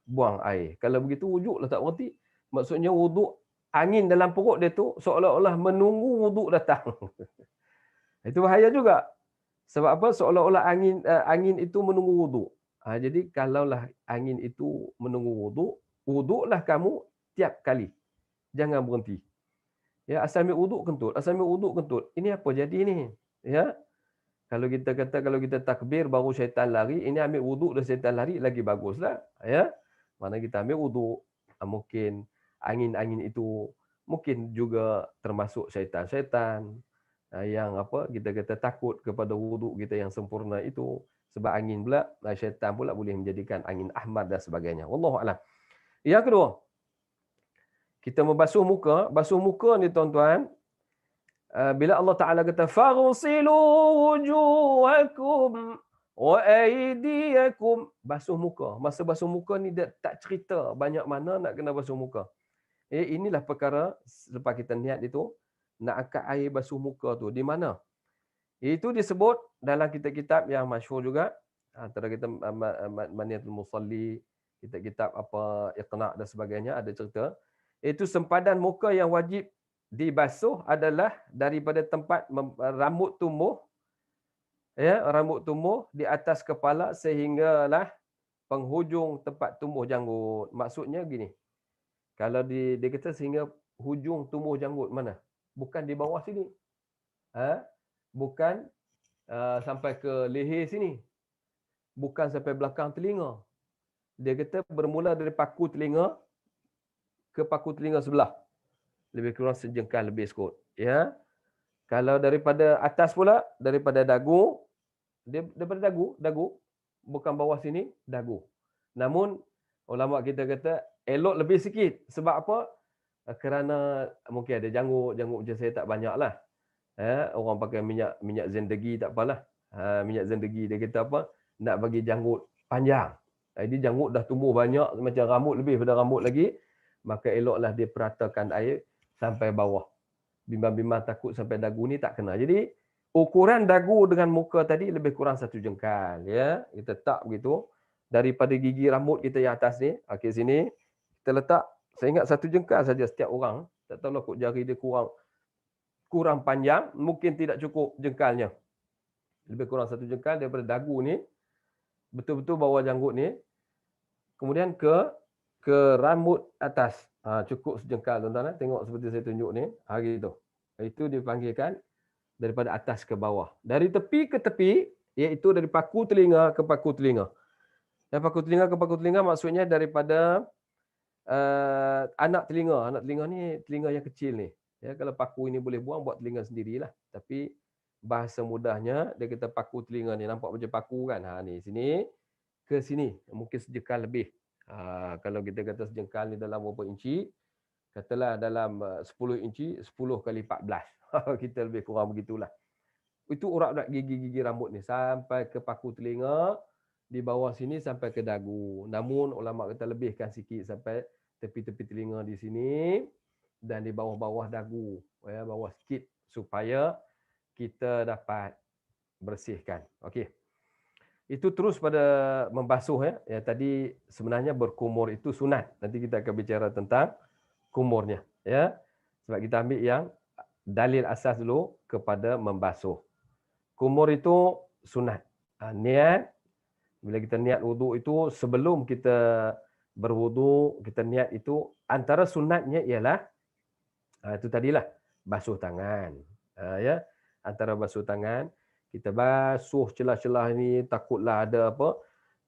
buang air. Kalau begitu wuduklah tak berhenti. Maksudnya wuduk, angin dalam perut dia tu seolah-olah menunggu wuduk datang. Itu bahaya juga. Sebab apa? Seolah-olah angin itu menunggu wuduk. Jadi kalaulah angin itu menunggu wuduk, wuduklah kamu tiap kali. Jangan berhenti. Ya, asal ambil wuduk kentut, asal ambil wuduk kentut. Ini apa jadi ni? Ya. Kalau kita kata, kalau kita takbir baru syaitan lari, ini ambil wuduk dan syaitan lari, lagi baguslah. Ya. Mana kita ambil wuduk, mungkin angin-angin itu mungkin juga termasuk syaitan-syaitan yang kita kata takut kepada wuduk kita yang sempurna itu, sebab angin pula syaitan pula boleh menjadikan angin ahmad dan sebagainya. Wallahu a'lam. Yang kedua, kita membasuh muka. Basuh muka ni tuan-tuan, bila Allah Ta'ala kata faghsilu wujuhakum wa aydiyakum, basuh muka. Masa basuh muka ni dia tak cerita banyak mana nak kena basuh muka. Inilah perkara lepas kita niat itu nak angkat air basuh muka tu di mana? Itu disebut dalam kitab-kitab yang masyhur juga, antara kita Maniatul Musalli, kitab-kitab apa Iqna' dan sebagainya ada cerita. Itu sempadan muka yang wajib dibasuh adalah daripada tempat rambut tumbuh, rambut tumbuh di atas kepala sehinggalah penghujung tempat tumbuh janggut. Maksudnya gini, kalau dia kata sehingga hujung tumbuh janggut mana? Bukan di bawah sini. Bukan sampai ke leher sini. Bukan sampai belakang telinga. Dia kata bermula dari paku telinga ke paku telinga sebelah. Lebih kurang sejengkal lebih sikit. Ya. Kalau daripada atas pula, daripada dagu, daripada dagu, bukan bawah sini, dagu. Namun, ulama kita kata, elok lebih sikit. Sebab apa? Kerana mungkin ada janggut macam saya tak banyak lah. Orang pakai minyak zendegi tak apalah. Minyak zendegi dia kata apa? Nak bagi janggut panjang. Jadi janggut dah tumbuh banyak, macam rambut lebih pada rambut lagi. Maka eloklah dia peratakan air sampai bawah. Bimbang-bimbang takut sampai dagu ni tak kena. Jadi ukuran dagu dengan muka tadi lebih kurang 1 jengkal. Ya, kita tak begitu. Daripada gigi rambut kita yang atas ni, okey sini, kita letak, saya ingat 1 jengkal saja setiap orang. Tak tahulah kok jari dia kurang panjang, mungkin tidak cukup jengkalnya. Lebih kurang 1 jengkal daripada dagu ni, betul-betul bawah janggut ni. Kemudian ke rambut atas. Cukup sejengkal tuan-tuan. Tengok seperti saya tunjuk ni. Gitu. Itu dipanggilkan daripada atas ke bawah. Dari tepi ke tepi, iaitu dari paku telinga ke paku telinga. Dan paku telinga ke paku telinga maksudnya daripada anak telinga. Anak telinga ni telinga yang kecil ni. Ya, kalau paku ini boleh buang, buat telinga sendirilah. Tapi bahasa mudahnya, dia kata paku telinga ni. Nampak macam paku kan? Ni sini ke sini. Mungkin sejengkal lebih. Kalau kita kata sejengkal ni dalam berapa inci, katalah dalam 10 inci, 10 kali 14. Kita lebih kurang begitulah. Itu urat-urat gigi-gigi rambut ni. Sampai ke paku telinga, di bawah sini sampai ke dagu. Namun ulama kata lebihkan sikit sampai tepi-tepi telinga di sini dan di bawah-bawah dagu. Bawah sikit supaya kita dapat bersihkan. Okey. Itu terus pada membasuh ya. Tadi sebenarnya berkumur itu sunat. Nanti kita akan bicara tentang kumurnya ya. Sebab kita ambil yang dalil asas dulu kepada membasuh. Kumur itu sunat. Niat, bila kita niat wuduk itu sebelum kita berwuduk, kita niat itu antara sunatnya ialah itu tadilah basuh tangan. Ya, antara basuh tangan, kita basuh celah-celah ni, takutlah ada apa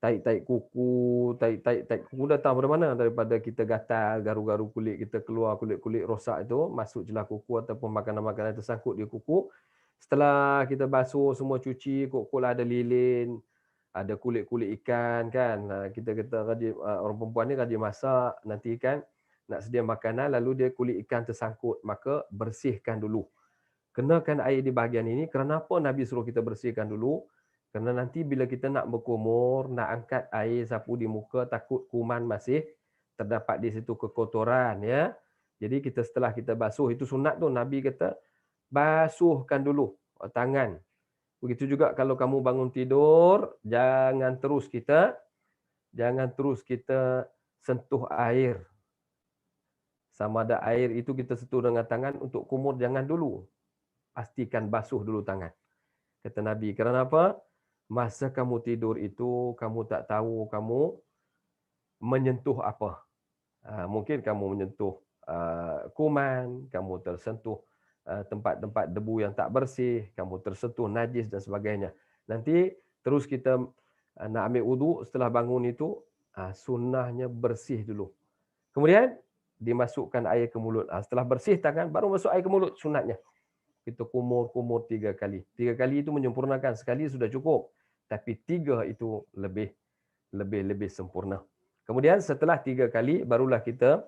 taik-taik kuku, taik kuku datang dari mana? Daripada kita gatal, garu-garu kulit kita keluar, kulit-kulit rosak itu masuk celah kuku ataupun makanan-makanan tersangkut di kuku. Setelah kita basuh semua cuci, kok ada lilin, ada kulit-kulit ikan kan. Kita kata orang perempuan ni rajin masak, nanti kan nak sedia makanan lalu dia kulit ikan tersangkut, maka bersihkan dulu. Kenakan air di bahagian ini. Kenapa Nabi suruh kita bersihkan dulu? Kerana nanti bila kita nak berkumur, nak angkat air sapu di muka, takut kuman masih terdapat di situ kekotoran ya. Jadi kita setelah kita basuh, itu sunat tu, Nabi kata basuhkan dulu tangan. Begitu juga kalau kamu bangun tidur, jangan terus kita sentuh air. Sama ada air itu kita sentuh dengan tangan, untuk kumur jangan dulu. Pastikan basuh dulu tangan. Kata Nabi, kerana apa? Masa kamu tidur itu, kamu tak tahu kamu menyentuh apa. Mungkin kamu menyentuh kuman, kamu tersentuh tempat-tempat debu yang tak bersih, kamu tersentuh najis dan sebagainya. Nanti terus kita nak ambil wuduk setelah bangun itu, sunnahnya bersih dulu. Kemudian dimasukkan air ke mulut. Setelah bersih tangan, baru masuk air ke mulut sunatnya. Kita kumur 3 kali. 3 kali itu menyempurnakan, sekali sudah cukup. Tapi 3 itu lebih sempurna. Kemudian setelah 3 kali, barulah kita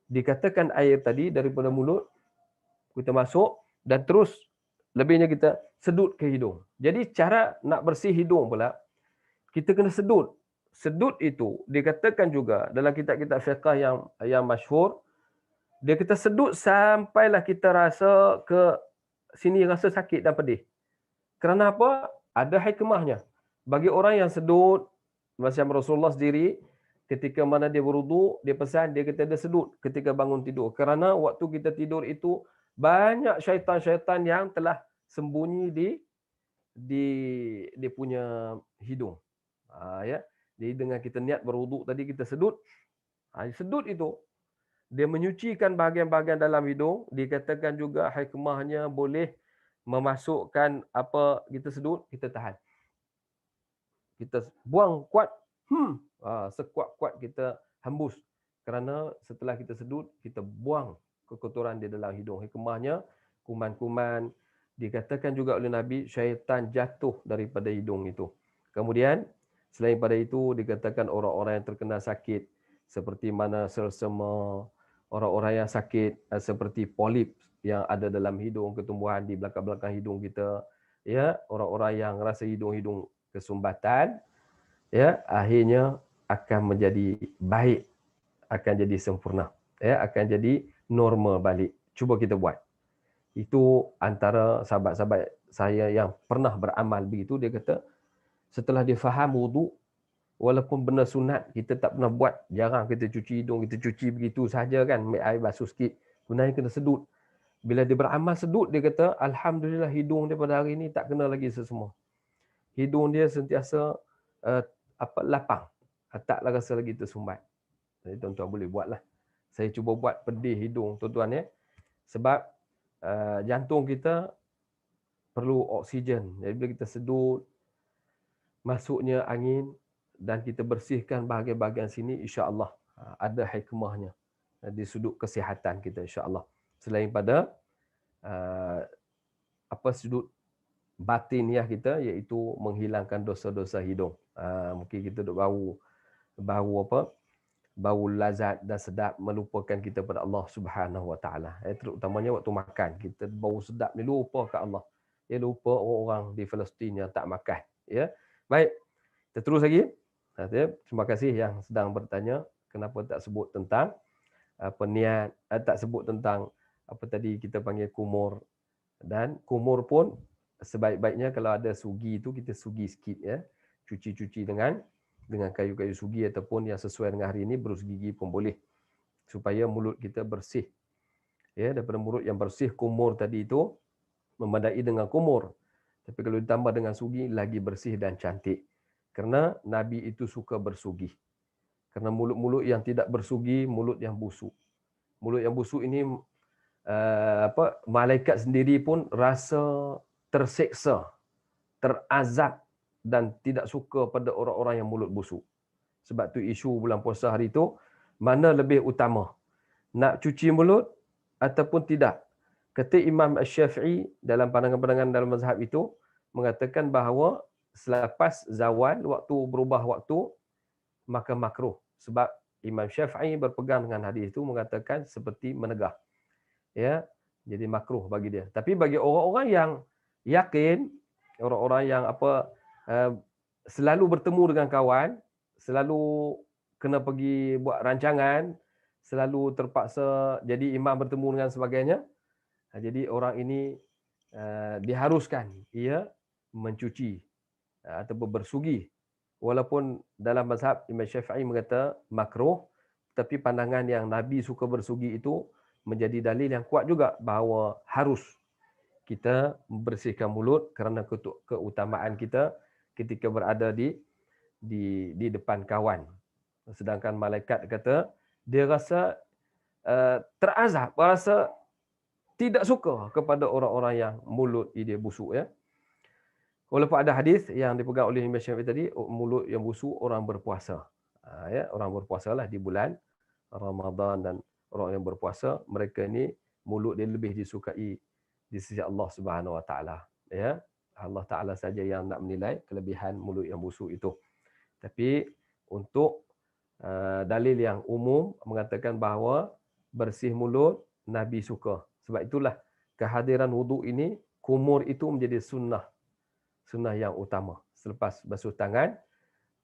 dikatakan air tadi daripada mulut, kita masuk dan terus lebihnya kita sedut ke hidung. Jadi cara nak bersih hidung pula, kita kena sedut. Sedut itu dikatakan juga dalam kitab-kitab fiqh yang masyhur, dia kita sedut sampailah kita rasa ke sini rasa sakit dan pedih. Kerana apa? Ada hikmahnya. Bagi orang yang sedut, macam Rasulullah sendiri, ketika mana dia berwudu, dia pesan, dia kata dia sedut ketika bangun tidur. Kerana waktu kita tidur itu, banyak syaitan-syaitan yang telah sembunyi di punya hidung. Ya. Jadi dengan kita niat berwudu tadi, kita sedut. Sedut itu, dia menyucikan bahagian-bahagian dalam hidung. Dikatakan juga hikmahnya boleh memasukkan apa kita sedut, kita tahan. Kita buang kuat, sekuat-kuat kita hembus. Kerana setelah kita sedut, kita buang kekotoran di dalam hidung. Hikmahnya, kuman-kuman, dikatakan juga oleh Nabi, syaitan jatuh daripada hidung itu. Kemudian, selain pada itu, dikatakan orang-orang yang terkena sakit, seperti mana selsema, orang-orang yang sakit seperti polip yang ada dalam hidung, ketumbuhan di belakang-belakang hidung kita, ya, orang-orang yang rasa hidung-hidung kesumbatan, ya, akhirnya akan menjadi baik, akan jadi sempurna, ya, akan jadi normal balik. Cuba kita buat. Itu antara sahabat-sahabat saya yang pernah beramal begitu. Dia kata setelah dia faham wudu, walaupun benda sunat kita tak pernah buat, jarang kita cuci hidung, kita cuci begitu saja kan, ambil air basuh sikit, gunanya kena sedut. Bila dia beramal sedut, dia kata alhamdulillah hidung dia pada hari ini tak kena lagi sesemua. Hidung dia sentiasa lapang, taklah rasa lagi tersumbat. Jadi tuan-tuan boleh buatlah. Saya cuba buat pedih hidung tuan-tuan ya. Sebab jantung kita perlu oksigen. Jadi bila kita sedut, masuknya angin dan kita bersihkan bahagian-bahagian sini, insya-Allah ada hikmahnya di sudut kesihatan kita, insya-Allah. Selain pada sudut batiniah kita, iaitu menghilangkan dosa-dosa hidung. Mungkin kita duk bau lazat dan sedap, melupakan kita pada Allah Subhanahu Wa Taala. Terutamanya waktu makan, kita bau sedap ni lupa kat Allah. Dia lupa orang di Palestin yang tak makan. Ya, baik. Kita terus lagi. Terima kasih yang sedang bertanya kenapa tak sebut tentang niat, tak sebut tentang apa tadi kita panggil kumur. Dan kumur pun sebaik-baiknya kalau ada sugi itu kita sugi sikit ya. Cuci-cuci dengan kayu-kayu sugi ataupun yang sesuai dengan hari ini berus gigi pun boleh. Supaya mulut kita bersih. Ya, daripada mulut yang bersih, kumur tadi itu memadai dengan kumur. Tapi kalau ditambah dengan sugi lagi bersih dan cantik. Kerana Nabi itu suka bersugi. Kerana mulut-mulut yang tidak bersugi, mulut yang busuk. Mulut yang busuk ini malaikat sendiri pun rasa terseksa, terazab dan tidak suka pada orang-orang yang mulut busuk. Sebab tu isu bulan puasa hari itu, mana lebih utama? Nak cuci mulut ataupun tidak? Kata Imam Asy-Syafi'i dalam pandangan-pandangan dalam mazhab itu, mengatakan bahawa selepas zawal, waktu berubah waktu, maka makruh. Sebab Imam Syafi'i berpegang dengan hadis itu, mengatakan seperti menegah. Ya, jadi makruh bagi dia. Tapi bagi orang-orang yang yakin, orang-orang yang selalu bertemu dengan kawan, selalu kena pergi buat rancangan, selalu terpaksa jadi imam bertemu dengan sebagainya, jadi orang ini diharuskan ia mencuci ataupun bersugi. Walaupun dalam mazhab Imam Syafi'i mengata makruh, tapi pandangan yang Nabi suka bersugi itu menjadi dalil yang kuat juga bahawa harus kita membersihkan mulut kerana keutamaan kita ketika berada di depan kawan. Sedangkan malaikat kata dia rasa terazab, rasa tidak suka kepada orang-orang yang mulut dia busuk ya. Walaupun ada hadis yang dipegang oleh Imam Syafi'i tadi, mulut yang busuk orang berpuasa. Ya, orang berpuasalah di bulan Ramadan dan orang yang berpuasa, mereka ini mulut dia lebih disukai di sisi Allah Subhanahu Wa Taala. Ya, Allah Taala saja yang nak menilai kelebihan mulut yang busuk itu. Tapi untuk dalil yang umum mengatakan bahawa bersih mulut Nabi suka. Sebab itulah kehadiran wuduk ini, kumur itu menjadi sunnah yang utama. Selepas basuh tangan,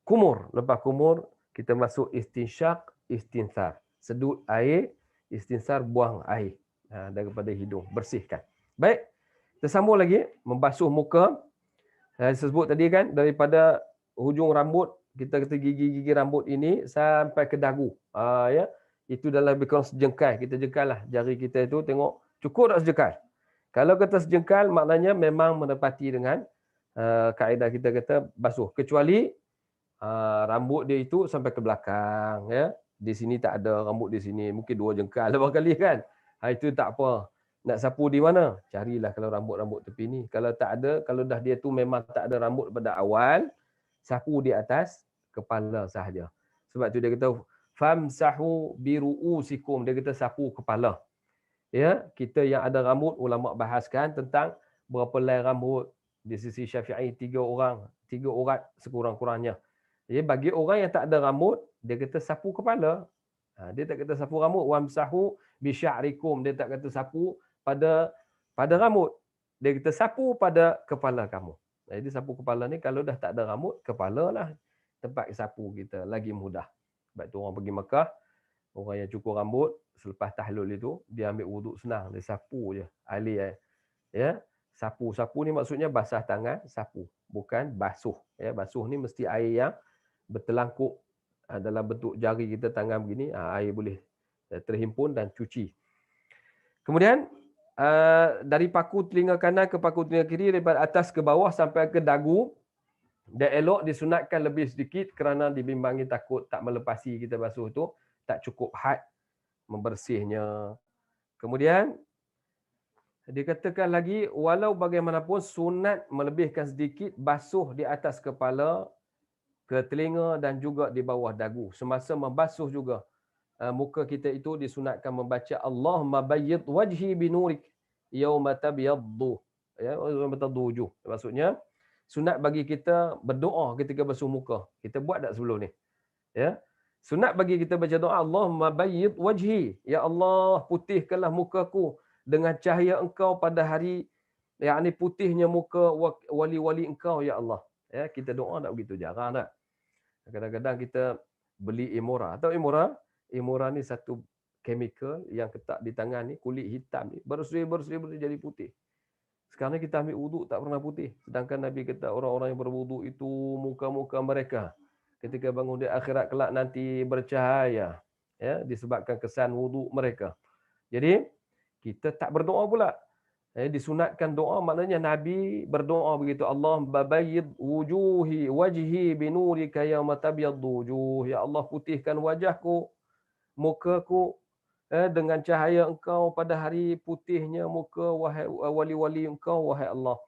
kumur. Lepas kumur, kita masuk istinsyak, istinsar. Sedut air, istinsar buang air daripada hidung. Bersihkan. Baik, kita sambung lagi. Membasuh muka. Saya sebut tadi kan, daripada hujung rambut, kita kata gigi-gigi rambut ini sampai ke dagu. Ya, itu dalam lebih kurang sejengkal. Kita jengkal lah jari kita itu, tengok cukup tak sejengkal. Kalau kata sejengkal, maknanya memang menepati dengan kaedah kita kata basuh. Kecuali rambut dia itu sampai ke belakang, ya. Di sini tak ada rambut di sini, mungkin 2 jengkal barangkali kan. Itu tak apa. Nak sapu di mana? Carilah kalau rambut-rambut tepi ni. Kalau tak ada, kalau dah dia tu memang tak ada rambut pada awal, sapu di atas kepala sahaja. Sebab tu dia kata famsahu biruusikum, dia kata sapu kepala. Ya, kita yang ada rambut, ulama bahaskan tentang berapa helai rambut. Di sisi Syafi'i 3 urat sekurang-kurangnya. Jadi bagi orang yang tak ada rambut, dia kata sapu kepala. Dia tak kata sapu rambut. Wamsahu bisya'rikum, dia tak kata sapu pada rambut. Dia kata sapu pada kepala kamu. Jadi sapu kepala ni kalau dah tak ada rambut, kepala lah tempat sapu kita lagi mudah. Sebab tu orang pergi Mekah, orang yang cukur rambut selepas tahlul itu, dia ambil wuduk senang, dia sapu je, alir. Ya, sapu ni maksudnya basah tangan, sapu, bukan basuh. Ya, basuh ni mesti air yang bertelangkup dalam bentuk jari kita, tangan begini, air boleh terhimpun dan cuci. Kemudian dari paku telinga kanan ke paku telinga kiri, daripada atas ke bawah sampai ke dagu, dan elok disunatkan lebih sedikit kerana dibimbangi takut tak melepasi kita basuh tu, tak cukup had membersihnya. Kemudian dikatakan lagi, walau bagaimanapun sunat melebihkan sedikit basuh di atas kepala, ke telinga dan juga di bawah dagu. Semasa membasuh juga muka kita itu disunatkan membaca Allahumma bayyid wajhi binurik yauma tabyaddu, ya, yauma tadwujuh. Maksudnya sunat bagi kita berdoa ketika basuh muka. Kita buat tak sebelum ni? Ya. Sunat bagi kita baca doa Allahumma bayyid wajhi, ya Allah putihkanlah mukaku dengan cahaya engkau pada hari, yakni putihnya muka wali-wali engkau ya Allah. Ya, kita doa tak begitu jarang tak? Kadang-kadang kita beli Emora. Tahu Emora? Emora ni satu chemical yang ketak di tangan ni, kulit hitam ni, bersih jadi putih. Sekarang kita ambil wuduk tak pernah putih. Sedangkan Nabi kata orang-orang yang berwuduk itu muka-muka mereka ketika bangun di akhirat kelak nanti bercahaya. Ya, disebabkan kesan wuduk mereka. Jadi kita tak berdoa pula. Disunatkan doa, maknanya Nabi berdoa begitu. Allah babayyid wajhi binurika yauma tabyaddu wujuh. Ya Allah putihkan wajahku, mukaku dengan cahaya engkau pada hari putihnya muka wahai wali-wali engkau wahai Allah.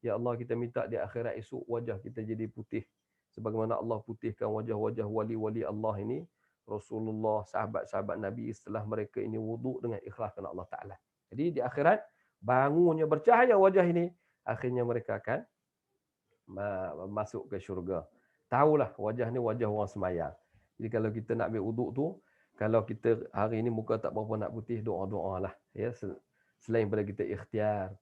Ya Allah, kita minta di akhirat esok wajah kita jadi putih sebagaimana Allah putihkan wajah-wajah wali-wali Allah ini, Rasulullah, sahabat-sahabat Nabi, setelah mereka ini wuduk dengan ikhlas kerana Allah Taala. Jadi di akhirat bangunnya bercahaya wajah ini, akhirnya mereka akan masuk ke syurga. Tahulah wajah ni wajah orang semayang. Jadi kalau kita nak ambil wuduk tu, kalau kita hari ini muka tak berapa nak putih, doa-doa lah. Ya, selain pada kita ikhtiar,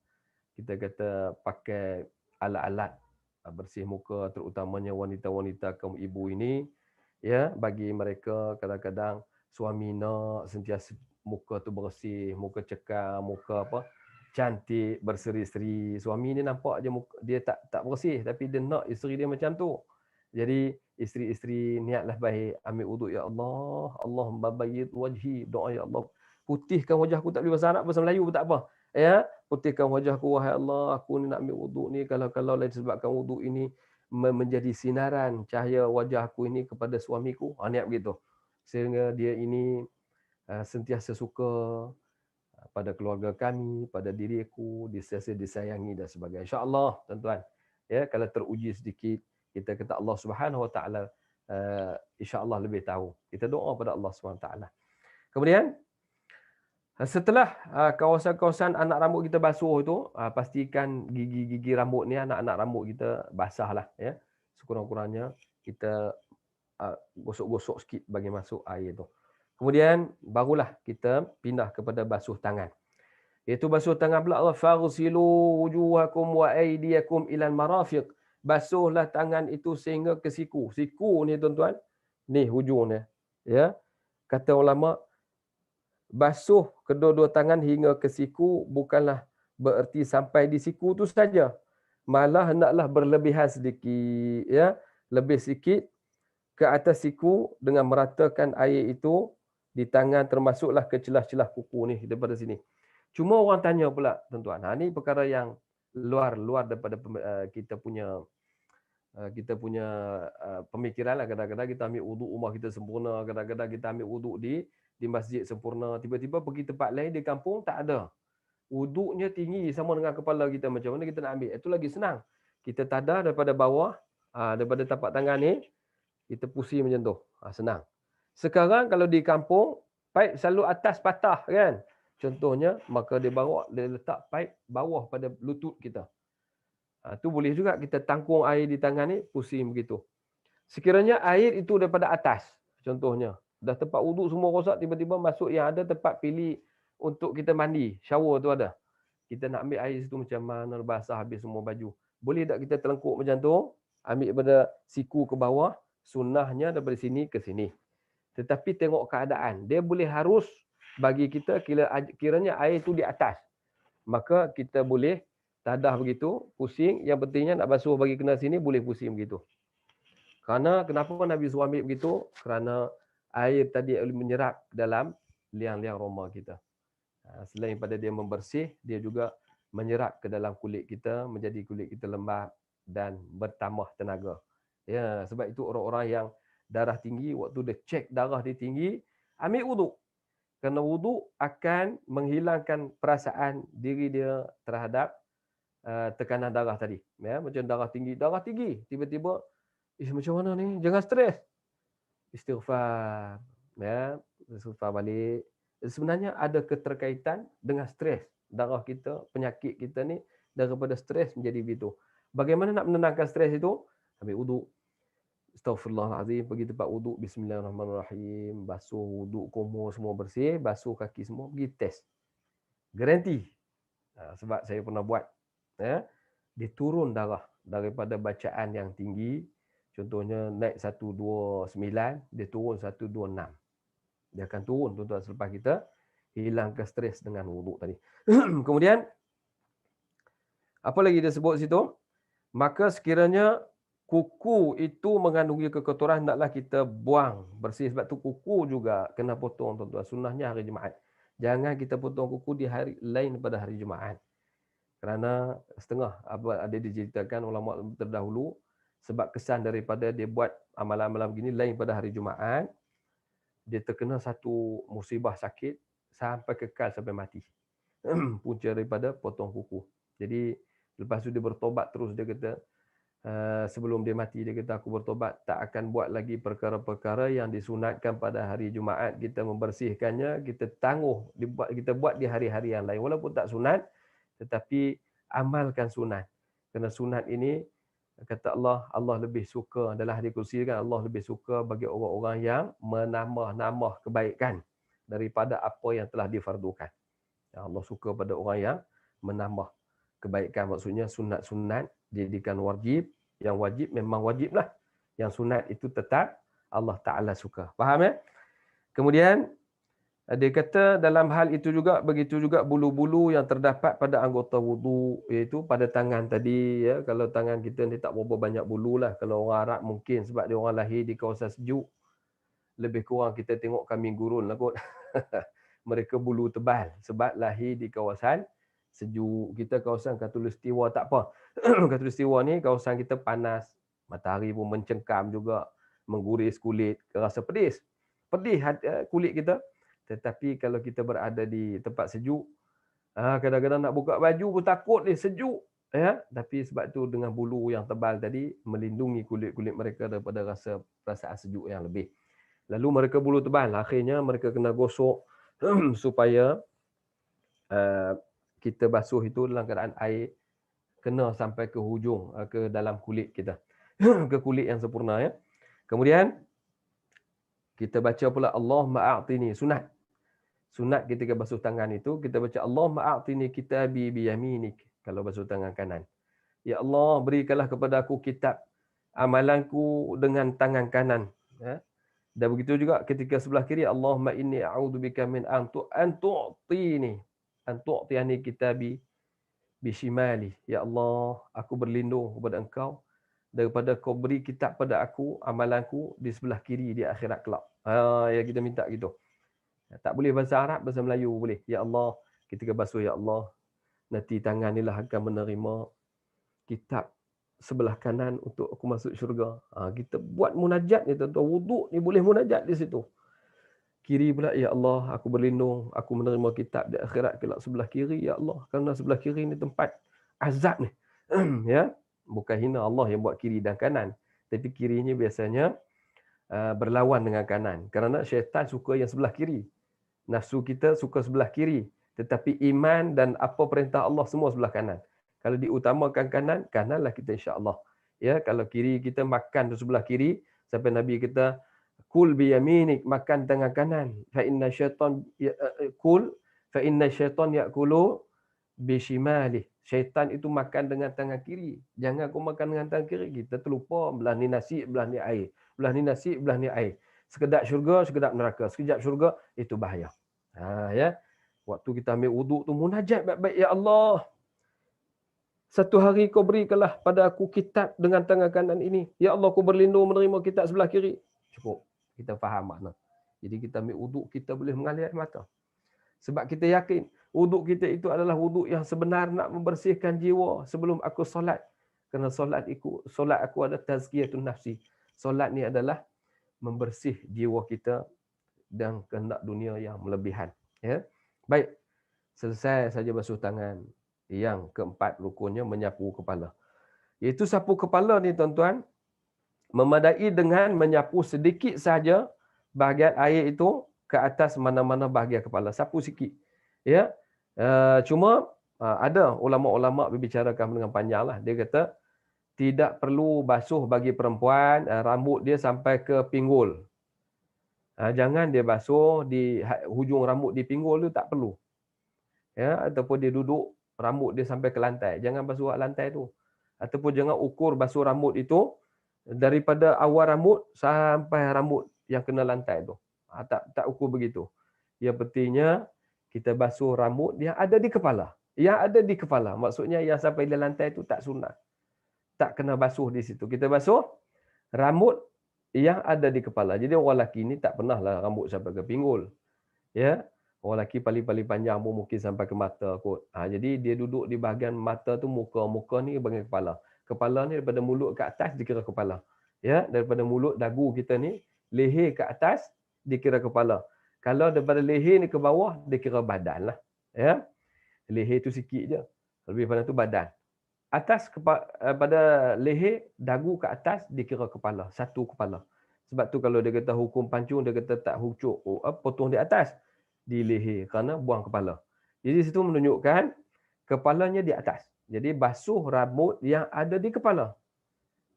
kita kata pakai alat-alat bersih muka, terutamanya wanita-wanita kaum ibu ini, ya, bagi mereka kadang-kadang suami nak sentiasa muka tu bersih, muka cekam, muka apa cantik, berseri-seri. Suami ni nampak je muka dia tak bersih, tapi dia nak isteri dia macam tu. Jadi isteri-isteri niatlah baik, ambil wuduk, ya Allah, Allahumma bayyid wajhi, doa ya Allah putihkan wajahku, tak boleh bahasa Arab, bahasa Melayu pun tak apa. Ya, putihkan wajahku wahai Allah, aku ni nak ambil wuduk ni, kalau lain disebabkan wuduk ini menjadi sinaran cahaya wajahku ini kepada suamiku. Niat begitu. Sehingga dia ini sentiasa suka pada keluarga kami, pada diriku, sentiasa disayangi dan sebagainya. InsyaAllah, tuan-tuan. Ya, kalau teruji sedikit, kita kata Allah Subhanahu Wa Taala insya-Allah lebih tahu. Kita doa pada Allah Subhanahu Wa Taala. Kemudian setelah kawasan-kawasan anak rambut kita basuh tu, pastikan gigi-gigi rambut ni, anak-anak rambut kita basah lah ya. Sekurang-kurangnya kita gosok-gosok sikit bagi masuk air tu. Kemudian barulah kita pindah kepada basuh tangan. Iaitu basuh tangan pula Allah, faghsilu wujuhakum wa aydiyakum ilal marafiq. Basuhlah tangan itu sehingga ke siku. Siku ni tuan-tuan, ni hujungnya. Ya. Kata ulama, basuh kedua-dua tangan hingga ke siku bukanlah bererti sampai di siku tu saja. Malah hendaklah berlebihan sedikit, ya. Lebih sikit ke atas siku dengan meratakan air itu di tangan, termasuklah ke celah-celah kuku ni daripada sini. Cuma orang tanya pula tuan-tuan, ni perkara yang luar daripada kita punya pemikiran lah. Kadang-kadang kita ambil wuduk rumah kita sempurna, kadang-kadang kita ambil wuduk di masjid sempurna, tiba-tiba pergi tempat lain di kampung tak ada. Wuduknya tinggi sama dengan kepala kita, macam mana kita nak ambil? Itu lagi senang. Kita tadar daripada bawah, daripada tapak tangan ni, kita pusing macam tu. Senang. Sekarang kalau di kampung, paip selalu atas patah kan. Contohnya, maka dia letak paip bawah pada lutut kita. Tu boleh juga kita tangkung air di tangan ni, pusing begitu. Sekiranya air itu daripada atas, contohnya, dah tempat wuduk semua rosak, tiba-tiba masuk yang ada tempat pilih untuk kita mandi, shower tu ada. Kita nak ambil air situ macam mana, basah habis semua baju. Boleh tak kita telengkuk macam tu, ambil daripada siku ke bawah, sunnahnya daripada sini ke sini. Tetapi tengok keadaan. Dia boleh harus bagi kita, kiranya air itu di atas. Maka kita boleh tadah begitu, pusing. Yang pentingnya nak basuh bagi kena sini, boleh pusing begitu. Kerana kenapa Nabi suruh ambil begitu? Kerana air tadi menyerap dalam liang-liang roma kita. Selain pada dia membersih, dia juga menyerap ke dalam kulit kita, menjadi kulit kita lembab dan bertambah tenaga. Ya, sebab itu orang-orang yang darah tinggi, waktu dia cek darah dia tinggi, ambil wuduk. Kerana wuduk akan menghilangkan perasaan diri dia terhadap tekanan darah tadi. Ya, macam darah tinggi, tiba-tiba, macam mana ni? Jangan stres. Istighfar. Ya, istighfar balik. Sebenarnya ada keterkaitan dengan stres. Darah kita, penyakit kita ni daripada stres menjadi begitu. Bagaimana nak menenangkan stres itu? Ambil wuduk. Astaghfirullahalazim, pergi tempat wuduk, bismillahirrahmanirrahim, basuh wuduk, kumur semua bersih, basuh kaki semua, pergi test. Garanti. Sebab saya pernah buat. Ya, dia turun darah daripada bacaan yang tinggi. Contohnya naik 129, dia turun 126. Dia akan turun tuan-tuan selepas kita hilangkan stres dengan wuduk tadi. Kemudian, apa lagi dia sebut situ? Maka sekiranya kuku itu mengandungi kekotoran, hendaklah kita buang bersih. Sebab tu kuku juga kena potong tuan-tuan. Sunnahnya hari Jumaat. Jangan kita potong kuku di hari lain pada hari Jumaat. Kerana setengah ada diceritakan ulama terdahulu, sebab kesan daripada dia buat amalan-amalan begini lain pada hari Jumaat, dia terkena satu musibah sakit sampai kekal sampai mati. Punca daripada potong kuku. Jadi lepas tu dia bertobat terus, dia kata sebelum dia mati, dia kata aku bertobat tak akan buat lagi perkara-perkara yang disunatkan pada hari Jumaat. Kita membersihkannya, kita tangguh, kita buat di hari-hari yang lain. Walaupun tak sunat, tetapi amalkan sunat. Kerana sunat ini, kata Allah lebih suka, dalam hadis kursi kan, Allah lebih suka bagi orang-orang yang menambah kebaikan daripada apa yang telah difardukan. Allah suka pada orang yang menambah kebaikan. Maksudnya sunat-sunat dijadikan wajib. Yang wajib memang wajib lah. Yang sunat itu tetap Allah Ta'ala suka. Faham ya? Kemudian dia kata dalam hal itu juga, begitu juga bulu-bulu yang terdapat pada anggota wudu, iaitu pada tangan tadi. Ya, kalau tangan kita ni tak berapa banyak bulu lah. Kalau orang Arab mungkin sebab dia orang lahir di kawasan sejuk, lebih kurang kita tengok kambing gurun lah kot. Mereka bulu tebal sebab lahir di kawasan sejuk. Kita kawasan Khatulistiwa tak apa. Khatulistiwa ni kawasan kita panas, matahari pun mencengkam juga, mengguris kulit, rasa pedih kulit kita. Tetapi kalau kita berada di tempat sejuk, kadang-kadang nak buka baju pun takut ni, sejuk. Ya? Tapi sebab tu dengan bulu yang tebal tadi, melindungi kulit-kulit mereka daripada perasaan sejuk yang lebih. Lalu mereka bulu tebal. Akhirnya mereka kena gosok supaya kita basuh itu dalam keadaan air kena sampai ke hujung, ke dalam kulit kita. Ke kulit yang sempurna ya. Kemudian kita baca pula Allahumma a'tini, sunat. Sunat ketika basuh tangan itu kita baca Allahumma a'tini kitabi biyaminik kalau basuh tangan kanan. Ya Allah, berikanlah kepada aku kitab amalanku dengan tangan kanan. Ya. Dan begitu juga ketika sebelah kiri, Allahumma inni a'udzubika min an tu'tiyani kitabi bishimali. Ya Allah, aku berlindung kepada Engkau daripada kau beri kitab pada aku, amalanku di sebelah kiri di akhirat kelak. Ya kita minta gitu. Tak boleh bahasa Arab, bahasa Melayu boleh. Ya Allah, ketika basuh ya Allah, nanti tangan inilah akan menerima kitab sebelah kanan untuk aku masuk syurga. Kita buat munajat ni tuan-tuan. Wuduk ni boleh munajat di situ. Kiri pula, ya Allah, aku berlindung, aku menerima kitab di akhirat kelak sebelah kiri, ya Allah. Kerana sebelah kiri ni tempat azab ni. Ya, bukan hina Allah yang buat kiri dan kanan. Tapi kirinya biasanya berlawan dengan kanan. Kerana syaitan suka yang sebelah kiri. Nafsu kita suka sebelah kiri. Tetapi iman dan apa perintah Allah semua sebelah kanan. Kalau diutamakan kanan, kananlah kita insya-Allah. Ya, kalau kiri kita makan tu sebelah kiri, sampai Nabi kita kul bi yaminik, makan tangan kanan. Fa inna syaitan kul fa inna syaitan yakulu bi shimali. Syaitan itu makan dengan tangan kiri. Jangan kau makan dengan tangan kiri. Kita terlupa belah ni nasi, belah ni air. Belah ni nasi, belah ni air. Sekedap syurga, sekedap neraka. Sekejap syurga, itu bahaya. Ya. Waktu kita ambil wuduk tu munajat baik-baik, ya Allah. Satu hari kau berikanlah pada aku kitab dengan tangan kanan ini. Ya Allah, kau berlindung menerima kitab sebelah kiri. Cukup. Kita faham makna. Jadi kita ambil wuduk, kita boleh mengalir air mata. Sebab kita yakin wuduk kita itu adalah wuduk yang sebenar nak membersihkan jiwa sebelum aku solat. Kerana solat aku adalah tazkiyatun nafsi. Solat ni adalah membersih jiwa kita dan kehendak dunia yang melebihan. Ya. Baik. Selesai saja basuh tangan. Yang keempat rukunnya menyapu kepala. Iaitu sapu kepala ni tuan-tuan, memadai dengan menyapu sedikit saja bahagian air itu ke atas mana-mana bahagian kepala. Sapu sikit. Ya. Cuma ada ulama-ulama berbicarakan dengan panjang lah. Dia kata tidak perlu basuh bagi perempuan rambut dia sampai ke pinggul. Jangan dia basuh di hujung rambut di pinggul tu, tak perlu. Ya, ataupun dia duduk rambut dia sampai ke lantai. Jangan basuh lantai tu. Ataupun jangan ukur basuh rambut itu daripada awal rambut sampai rambut yang kena lantai tu. Tak ukur begitu. Yang pentingnya kita basuh rambut yang ada di kepala. Yang ada di kepala. Maksudnya yang sampai di lantai tu tak sunnah. Tak kena basuh di situ. Kita basuh rambut yang ada di kepala. Jadi orang lelaki ni tak pernahlah rambut sampai ke pinggul. Ya. Orang lelaki paling panjang pun mungkin sampai ke mata kot. Jadi dia duduk di bahagian mata tu muka. Muka ni bahagian kepala. Kepala ni daripada mulut ke atas dikira kepala. Ya, daripada mulut dagu kita ni, leher ke atas dikira kepala. Kalau daripada leher ni ke bawah dikira badan lah. Ya. Leher tu sikit je. Lebih pada tu badan. Atas pada leher, dagu ke atas dikira kepala. Satu kepala. Sebab tu kalau dia kata hukum pancung, dia kata tak hucuk, potong di atas. Di leher kerana buang kepala. Jadi situ menunjukkan kepalanya di atas. Jadi basuh rambut yang ada di kepala.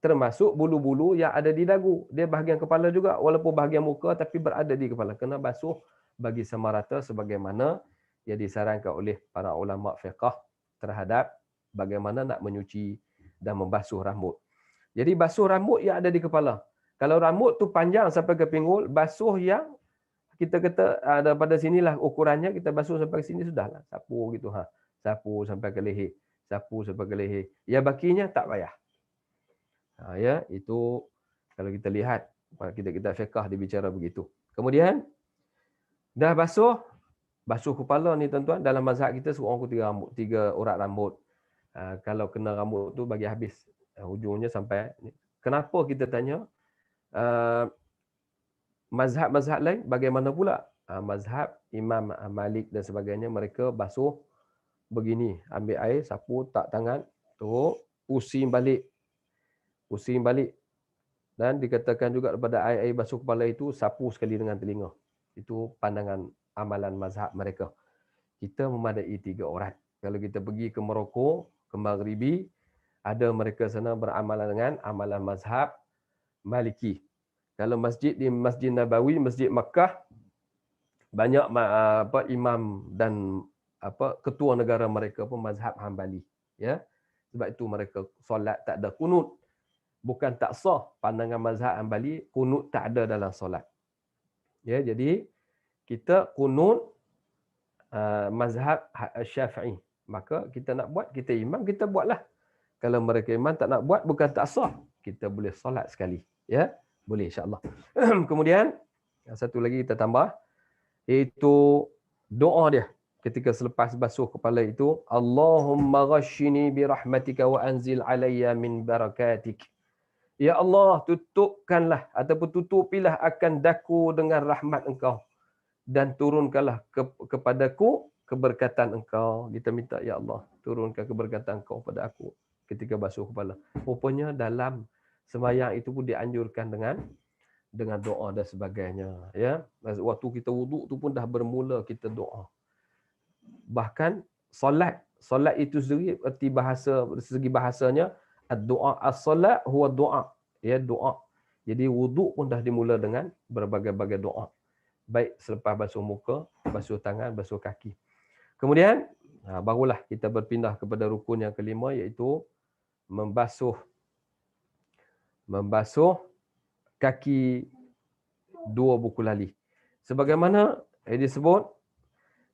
Termasuk bulu-bulu yang ada di dagu. Dia bahagian kepala juga walaupun bahagian muka tapi berada di kepala. Kena basuh bagi sama rata sebagaimana yang disarankan oleh para ulama fiqh terhadap bagaimana nak menyuci dan membasuh rambut. Jadi basuh rambut yang ada di kepala. Kalau rambut tu panjang sampai ke pinggul, basuh yang kita kata daripada sinilah ukurannya, kita basuh sampai ke sini sudahlah. Sapu gitu. Sapu sampai ke leher. Sapu sampai ke leher. Yang bakinya tak payah. Ya, itu kalau kita lihat kita fiqh dibicara begitu. Kemudian dah basuh kepala ni tuan-tuan, dalam mazhab kita seorang ku 3 urat rambut. Kalau kena rambut tu bagi habis hujungnya sampai ni. Kenapa kita tanya? Mazhab-mazhab lain bagaimana pula? Mazhab Imam Malik dan sebagainya, mereka basuh begini. Ambil air, sapu tak tangan, teruk, pusing balik. Dan dikatakan juga daripada air basuh kepala itu sapu sekali dengan telinga. Itu pandangan amalan mazhab mereka. Kita memadai 3 orang. Kalau kita pergi ke Morocco, ke Maghribi, ada mereka sana beramal dengan amalan mazhab Maliki. Kalau masjid di Masjid Nabawi, Masjid Makkah, banyak imam dan ketua negara mereka pun mazhab Hambali. Ya. Sebab itu mereka solat tak ada kunut. Bukan tak sah pandangan mazhab Hambali, kunut tak ada dalam solat. Ya, jadi kita kunut mazhab Syafi'i. Maka kita nak buat, kita imam, kita buatlah. Kalau mereka imam tak nak buat, bukan tak sah. Kita boleh solat sekali. Ya, boleh insya-Allah. Kemudian, satu lagi kita tambah, iaitu doa dia. Ketika selepas basuh kepala itu, Allahumma ghashini bi rahmatika wa anzil alayya min barakatik. Ya Allah, tutupkanlah ataupun tutupilah akan daku dengan rahmat Engkau dan turunkanlah kepadaku keberkatan Engkau. Kita minta, ya Allah, turunkan keberkatan Engkau pada aku ketika basuh kepala. Rupanya dalam sembahyang itu pun dianjurkan dengan doa dan sebagainya. Ya, waktu kita wuduk tu pun dah bermula kita doa. Bahkan solat itu sendiri erti bahasa, segi bahasanya ad-doa, as-solat huwa doa. Ya, doa. Jadi wuduk pun dah dimula dengan berbagai-bagai doa. Baik selepas basuh muka, basuh tangan, basuh kaki. Kemudian barulah kita berpindah kepada rukun yang kelima, iaitu membasuh kaki 2 buku lali. Sebagaimana disebut,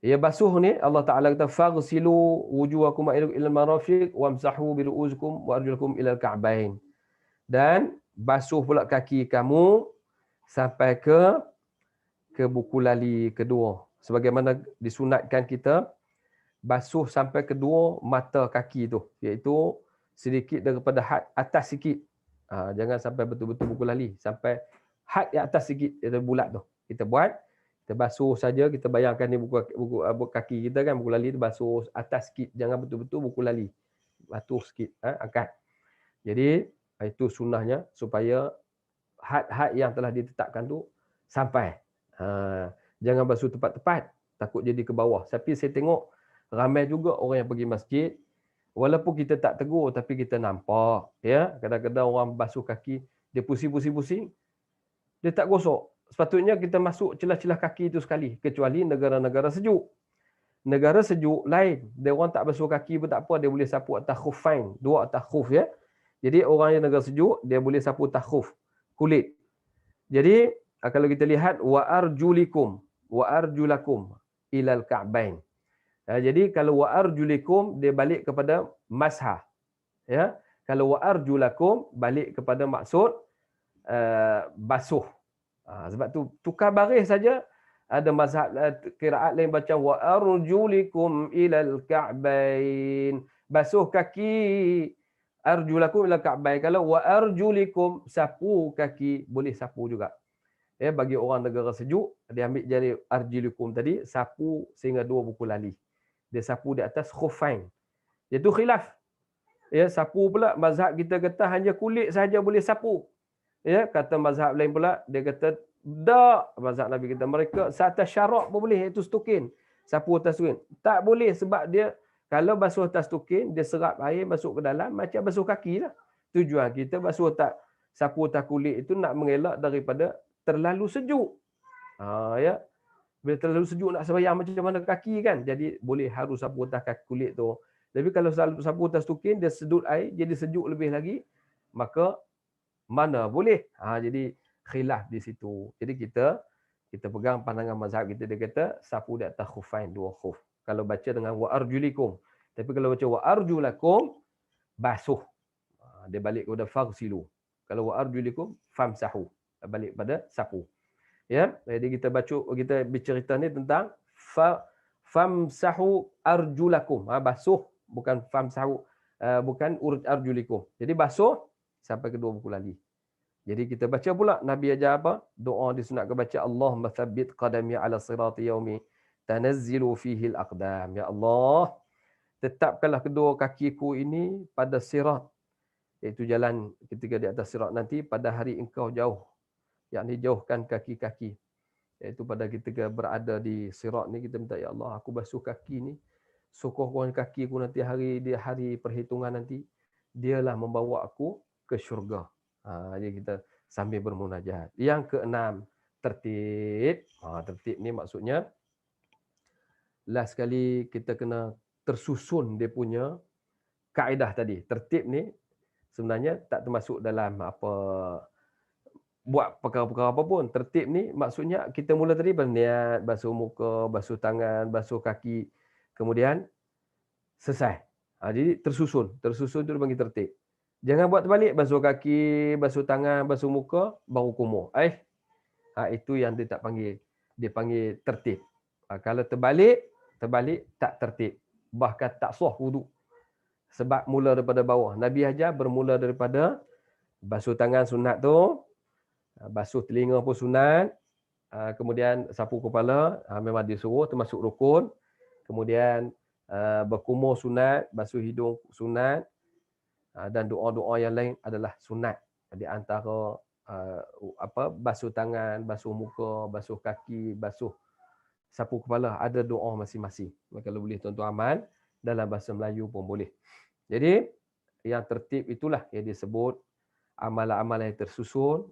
ya basuh ni Allah Taala kata faghsilu wujuhakum ila al-marafiq wamsahu bi ru'usikum wa arjulakum ila al-ka'bain. Dan basuh pula kaki kamu sampai ke buku lali kedua. Sebagaimana disunatkan kita basuh sampai kedua mata kaki tu, iaitu sedikit daripada had atas sikit. Jangan sampai betul-betul buku lali, sampai had yang atas sikit, iaitu bulat tu. Kita buat, kita basuh saja, kita bayangkan ni buku kaki kita kan, buku lali tu basuh atas sikit, jangan betul-betul buku lali. Basuh sikit, angkat. Jadi itu sunnahnya supaya had-had yang telah ditetapkan tu sampai. Jangan basuh tepat-tepat, takut jadi ke bawah. Tapi saya tengok ramai juga orang yang pergi masjid, walaupun kita tak tegur tapi kita nampak, ya, kadang-kadang orang basuh kaki, dia pusing-pusing, dia tak gosok. Sepatutnya kita masuk celah-celah kaki itu sekali, kecuali negara-negara sejuk. Negara sejuk lain, dia orang tak basuh kaki pun tak apa, dia boleh sapu atas khufain, 2 atas khuf, ya. Jadi orang yang negara sejuk, dia boleh sapu atas khuf, kulit. Jadi kalau kita lihat wa arjulakum ilal ka'bain. Jadi kalau wa arjulikum dia balik kepada masha. Ya. Kalau wa arjulakum balik kepada maksud basuh. Sebab tu tukar baris saja, ada mazhab qiraat lain baca wa arjulikum ilal ka'bain. Basuh kaki arjulakum ilal ka'bain. Kalau wa arjulikum sapu kaki, boleh sapu juga. Ya, bagi orang negara sejuk, dia ambil jari arjulikum tadi, sapu sehingga 2 buku lali. Dia sapu di atas khufain. Itu khilaf. Ya, sapu pula mazhab kita kata hanya kulit sahaja boleh sapu. Ya, kata mazhab lain pula dia kata tak, mazhab Nabi kita mereka atas syarak pun boleh, iaitu stukin. Sapu atas stukin. Tak boleh sebab dia kalau basuh atas stukin, dia serap air masuk ke dalam macam basuh kaki lah. Tujuan kita basuh tak sapu atas kulit itu nak mengelak daripada terlalu sejuk. Ya. Bila terlalu sejuk nak sembahyang macam mana kaki kan. Jadi boleh harus sapu atas kaki kulit tu. Tapi kalau sapu atas tukin, dia sedut air, jadi sejuk lebih lagi. Maka mana boleh. Jadi khilaf di situ. Jadi kita pegang pandangan mazhab kita, dia kata sapu di atas khufain, 2 khuf. Kalau baca dengan wa arjulikum. Tapi kalau baca wa arjulakum, basuh. Dia balik kepada faghsilu. Kalau wa arjulikum, famsahu. Balik pada sapu. Ya, jadi kita bercerita ni tentang famsahu arjulakum. Basuh, bukan famsahu, bukan arjulikum. Jadi basuh sampai kedua buku lali. Jadi kita baca pula Nabi ajar apa? Doa disunatkan baca Allahumma tsabbit qadami ala sirati yaumi tanazzilu fihi al-aqdam. Ya Allah, tetapkanlah kedua kakiku ini pada sirat iaitu jalan ketika di atas sirat nanti pada hari engkau jauh, yakni jauhkan kaki-kaki, iaitu pada ketika berada di sirat ni kita minta, ya Allah aku basuh kaki ni, sokorkan kaki aku nanti di hari perhitungan nanti, dialah membawa aku ke syurga. Jadi kita sambil bermunajat. Yang keenam, tertib. Tertib ni maksudnya last sekali kita kena tersusun dia punya kaedah tadi. Tertib ni sebenarnya tak termasuk dalam apa buat perkara-perkara apa pun. Tertib ni maksudnya kita mula tadi berniat, basuh muka, basuh tangan, basuh kaki, kemudian selesai. Jadi tersusun. Tersusun tu dia panggil tertib. Jangan buat terbalik, basuh kaki, basuh tangan, basuh muka, baru kumur. Itu yang dia tak panggil. Dia panggil tertib. Kalau terbalik tak tertib. Bahkan tak sah wuduk. Sebab mula daripada bawah. Nabi ajar bermula daripada basuh tangan sunat tu, basuh telinga pun sunat, kemudian sapu kepala memang disuruh termasuk rukun, kemudian berkumur sunat, basuh hidung sunat, dan doa-doa yang lain adalah sunat. Di antara basuh tangan, basuh muka, basuh kaki, basuh sapu kepala, ada doa masing-masing. Kalau boleh tuan-tuan amal dalam bahasa Melayu pun boleh. Jadi yang tertib itulah yang disebut amalan-amalan yang tersusun,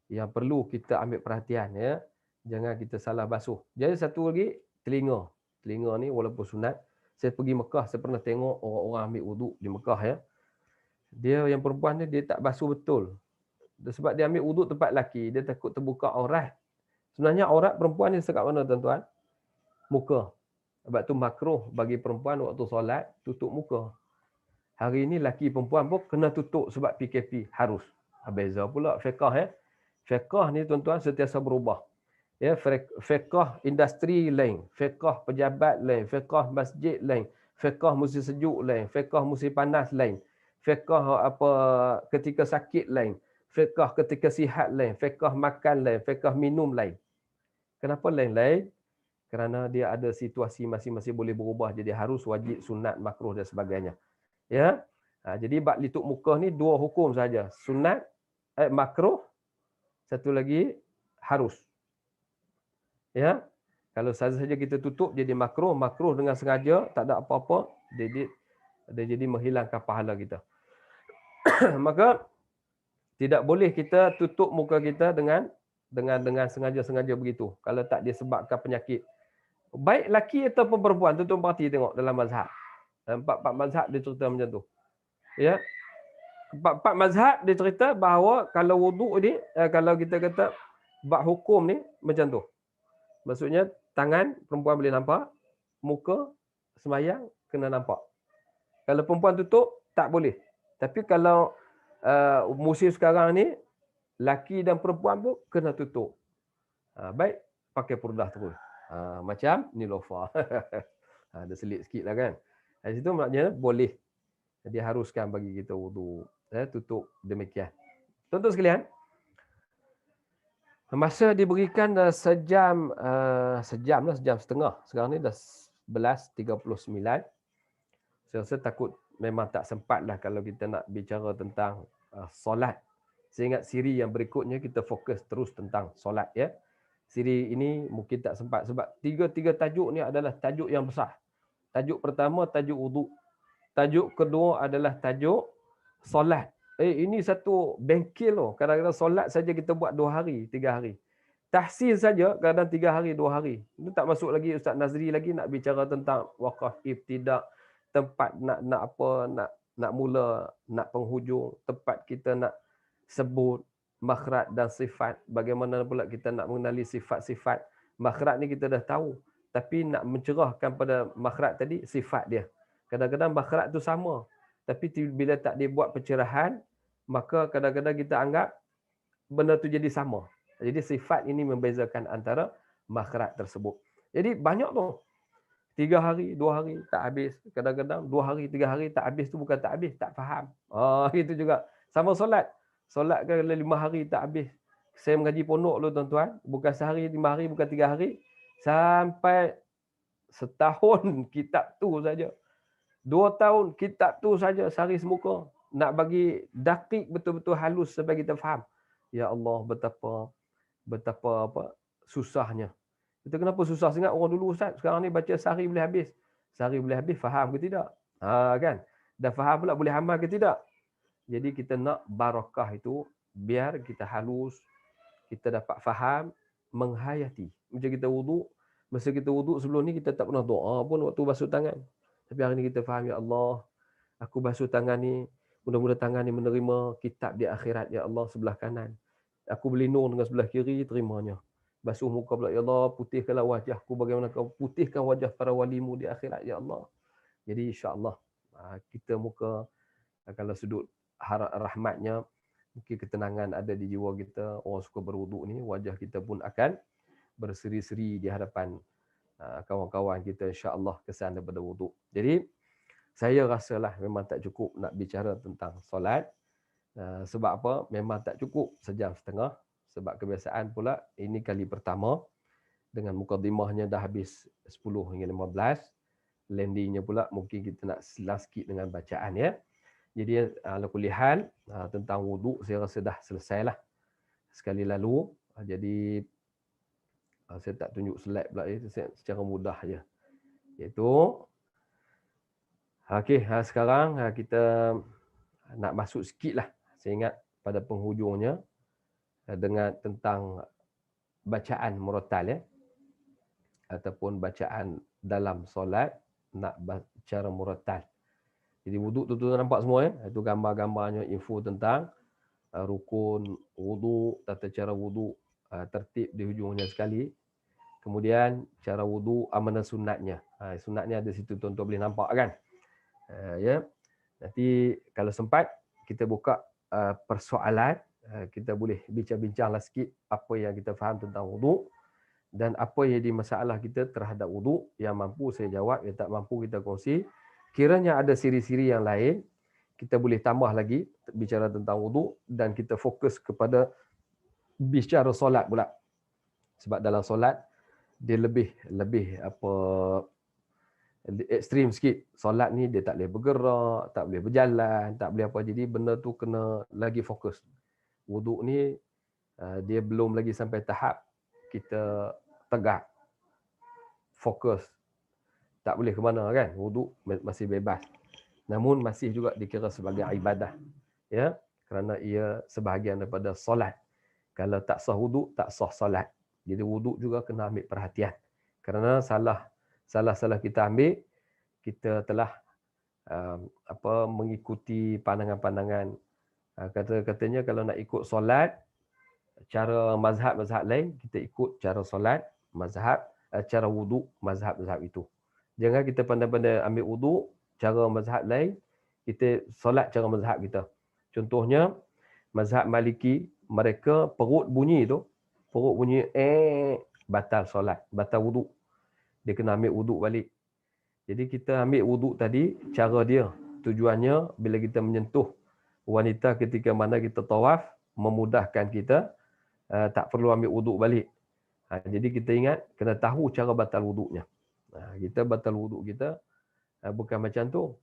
yang perlu kita ambil perhatian, ya. Jangan kita salah basuh. Jadi satu lagi, telinga. Telinga ni walaupun sunat, saya pergi Mekah, saya pernah tengok orang-orang ambil wuduk di Mekah, ya. Dia yang perempuan ni dia tak basuh betul. Sebab dia ambil wuduk tempat lelaki, dia takut terbuka aurat. Sebenarnya aurat perempuan ni dekat mana tuan-tuan? Muka. Sebab tu makruh bagi perempuan waktu solat tutup muka. Hari ini lelaki perempuan pun kena tutup sebab PKP harus. Beza pula fiqah, ya. Fiqah ni tuan-tuan sentiasa berubah. Ya, fiqah industri lain, fiqah pejabat lain, fiqah masjid lain, fiqah musim sejuk lain, fiqah musim panas lain, fiqah ketika sakit lain, fiqah ketika sihat lain, fiqah makan lain, fiqah minum lain. Kenapa lain-lain? Kerana dia ada situasi masing-masing boleh berubah, jadi harus, wajib, sunat, makruh dan sebagainya. Ya. Jadi bab litup muka ni dua hukum saja. Sunat, makruh, satu lagi harus. Ya. Kalau saja kita tutup jadi makruh, makruh dengan sengaja, tak ada apa-apa, dia jadi menghilangkan pahala kita. Maka tidak boleh kita tutup muka kita dengan sengaja-sengaja begitu. Kalau tak disebabkan penyakit. Baik lelaki ataupun perempuan, tuan-tuan perhati tengok dalam mazhab. Empat mazhab dia cerita macam tu. Ya. Empat mazhab dia cerita bahawa kalau wuduk ni, kalau kita kata bab hukum ni macam tu. Maksudnya tangan perempuan boleh nampak, muka sembahyang kena nampak. Kalau perempuan tutup tak boleh. Tapi kalau musim sekarang ni laki dan perempuan pun kena tutup. Baik pakai purdah terus. Macam Nilofa. Ada selit sikit lah kan. Di situ maknanya boleh. Dia haruskan bagi kita wuduk. Tutup demikian. Tuan-tuan sekalian, masa diberikan sejam setengah. Sekarang ni dah 11.39. Saya rasa takut memang tak sempat lah kalau kita nak bicara tentang solat. Saya ingat siri yang berikutnya kita fokus terus tentang solat, ya. Siri ini mungkin tak sempat sebab tiga tajuk ni adalah tajuk yang besar. Tajuk pertama tajuk wuduk. Tajuk kedua adalah tajuk solat. Ini satu bengkel loh. Kadang-kadang solat saja kita buat 2 hari, 3 hari. Tahsin saja kadang 3 hari, 2 hari. Itu tak masuk lagi Ustaz Nazri lagi nak bicara tentang wakaf ibtidak, tempat nak mula, nak penghujung, tempat kita nak sebut makhraj dan sifat. Bagaimana pula kita nak mengenali sifat-sifat. Makhraj ni kita dah tahu. Tapi nak mencerahkan pada makhraj tadi, sifat dia. Kadang-kadang makhraj tu sama. Tapi bila tak dibuat pencerahan, maka kadang-kadang kita anggap benda tu jadi sama. Jadi sifat ini membezakan antara makhraj tersebut. Jadi banyak tu. 3 hari, 2 hari tak habis. Kadang-kadang 2 hari, 3 hari tak habis tu bukan tak habis, tak faham. Itu juga. Sama solat. Solat kalau 5 hari tak habis. Saya mengaji pondok dulu tuan-tuan. Bukan sehari, 5 hari, bukan 3 hari. Sampai setahun kitab tu saja. 2 tahun kitab tu saja sehari semuka. nak bagi dakik betul-betul halus sampai kita faham. Ya Allah, betapa apa susahnya. Kita kenapa susah sangat orang dulu Ustaz? Sekarang ni baca sehari boleh habis. Sehari boleh habis, faham ke tidak? Kan? Dah faham pula boleh amal ke tidak? Jadi kita nak barakah itu biar kita halus, kita dapat faham, menghayati. Macam kita wuduk, masa kita wuduk sebelum ni kita tak pernah doa pun waktu basuh tangan. Tapi hari ni kita faham, ya Allah, aku basuh tangan ni, mudah-mudahan tangan ni menerima kitab di akhirat, ya Allah, sebelah kanan. Aku berlindung dengan sebelah kiri, terimanya. Basuh muka pula, ya Allah, putihkanlah wajahku bagaimana kau putihkan wajah para walimu di akhirat, ya Allah. Jadi insya-Allah kita muka kalau sudut rahmatnya, mungkin ketenangan ada di jiwa kita. Orang suka berwuduk ni, wajah kita pun akan berseri-seri di hadapan kawan-kawan kita, insya-Allah, kesan daripada wuduk. Jadi saya rasalah memang tak cukup nak bicara tentang solat. Sebab apa? Memang tak cukup sejam setengah. Sebab kebiasaan pula ini kali pertama dengan mukadimahnya dah habis 10 hingga 15. Landingnya pula mungkin kita nak selang sikit dengan bacaan ya. Jadi ala kulli hal tentang wuduk saya rasa dah selesailah sekali lalu. Jadi saya tak tunjuk slide pula secara mudah je. Iaitu okey, sekarang kita nak masuk sikitlah. Saya ingat pada penghujungnya dengan tentang bacaan murattal ya, ataupun bacaan dalam solat nak cara murattal. Jadi wuduk tu nampak semua ya. Itu gambar-gambarnya, info tentang rukun wuduk, tata cara wuduk, tertib di hujungnya sekali. Kemudian cara wuduk, amanah sunatnya. Sunatnya ada situ tuan-tuan boleh nampak kan. Ya. Nanti kalau sempat kita buka persoalan, kita boleh bincang-bincanglah sikit apa yang kita faham tentang wuduk dan apa yang jadi masalah kita terhadap wuduk. Yang mampu saya jawab, yang tak mampu kita kongsi. Kiranya ada siri-siri yang lain, kita boleh tambah lagi bicara tentang wuduk dan kita fokus kepada bicara solat pula. Sebab dalam solat dia lebih apa ekstrim sikit. Solat ni dia tak boleh bergerak, tak boleh berjalan, tak boleh apa. Jadi benda tu kena lagi fokus. Wuduk ni dia belum lagi sampai tahap kita tegak, fokus, tak boleh ke mana kan. Wuduk masih bebas, namun masih juga dikira sebagai ibadah ya, kerana ia sebahagian daripada solat. Kalau tak sah wuduk, tak sah solat. Jadi wuduk juga kena ambil perhatian, kerana salah kita ambil, kita telah mengikuti pandangan-pandangan katanya kalau nak ikut solat cara mazhab-mazhab lain, kita ikut cara solat mazhab, cara wuduk mazhab-mazhab itu. Jangan kita pandai-pandai ambil wuduk cara mazhab lain, kita solat cara mazhab kita. Contohnya mazhab Maliki, mereka perut bunyi batal solat, batal wuduk. Dia kena ambil wuduk balik. Jadi kita ambil wuduk tadi, cara dia, tujuannya bila kita menyentuh wanita ketika mana kita tawaf, memudahkan kita, tak perlu ambil wuduk balik. Jadi kita ingat, kena tahu cara batal wuduknya. Kita batal wuduk kita, bukan macam tu.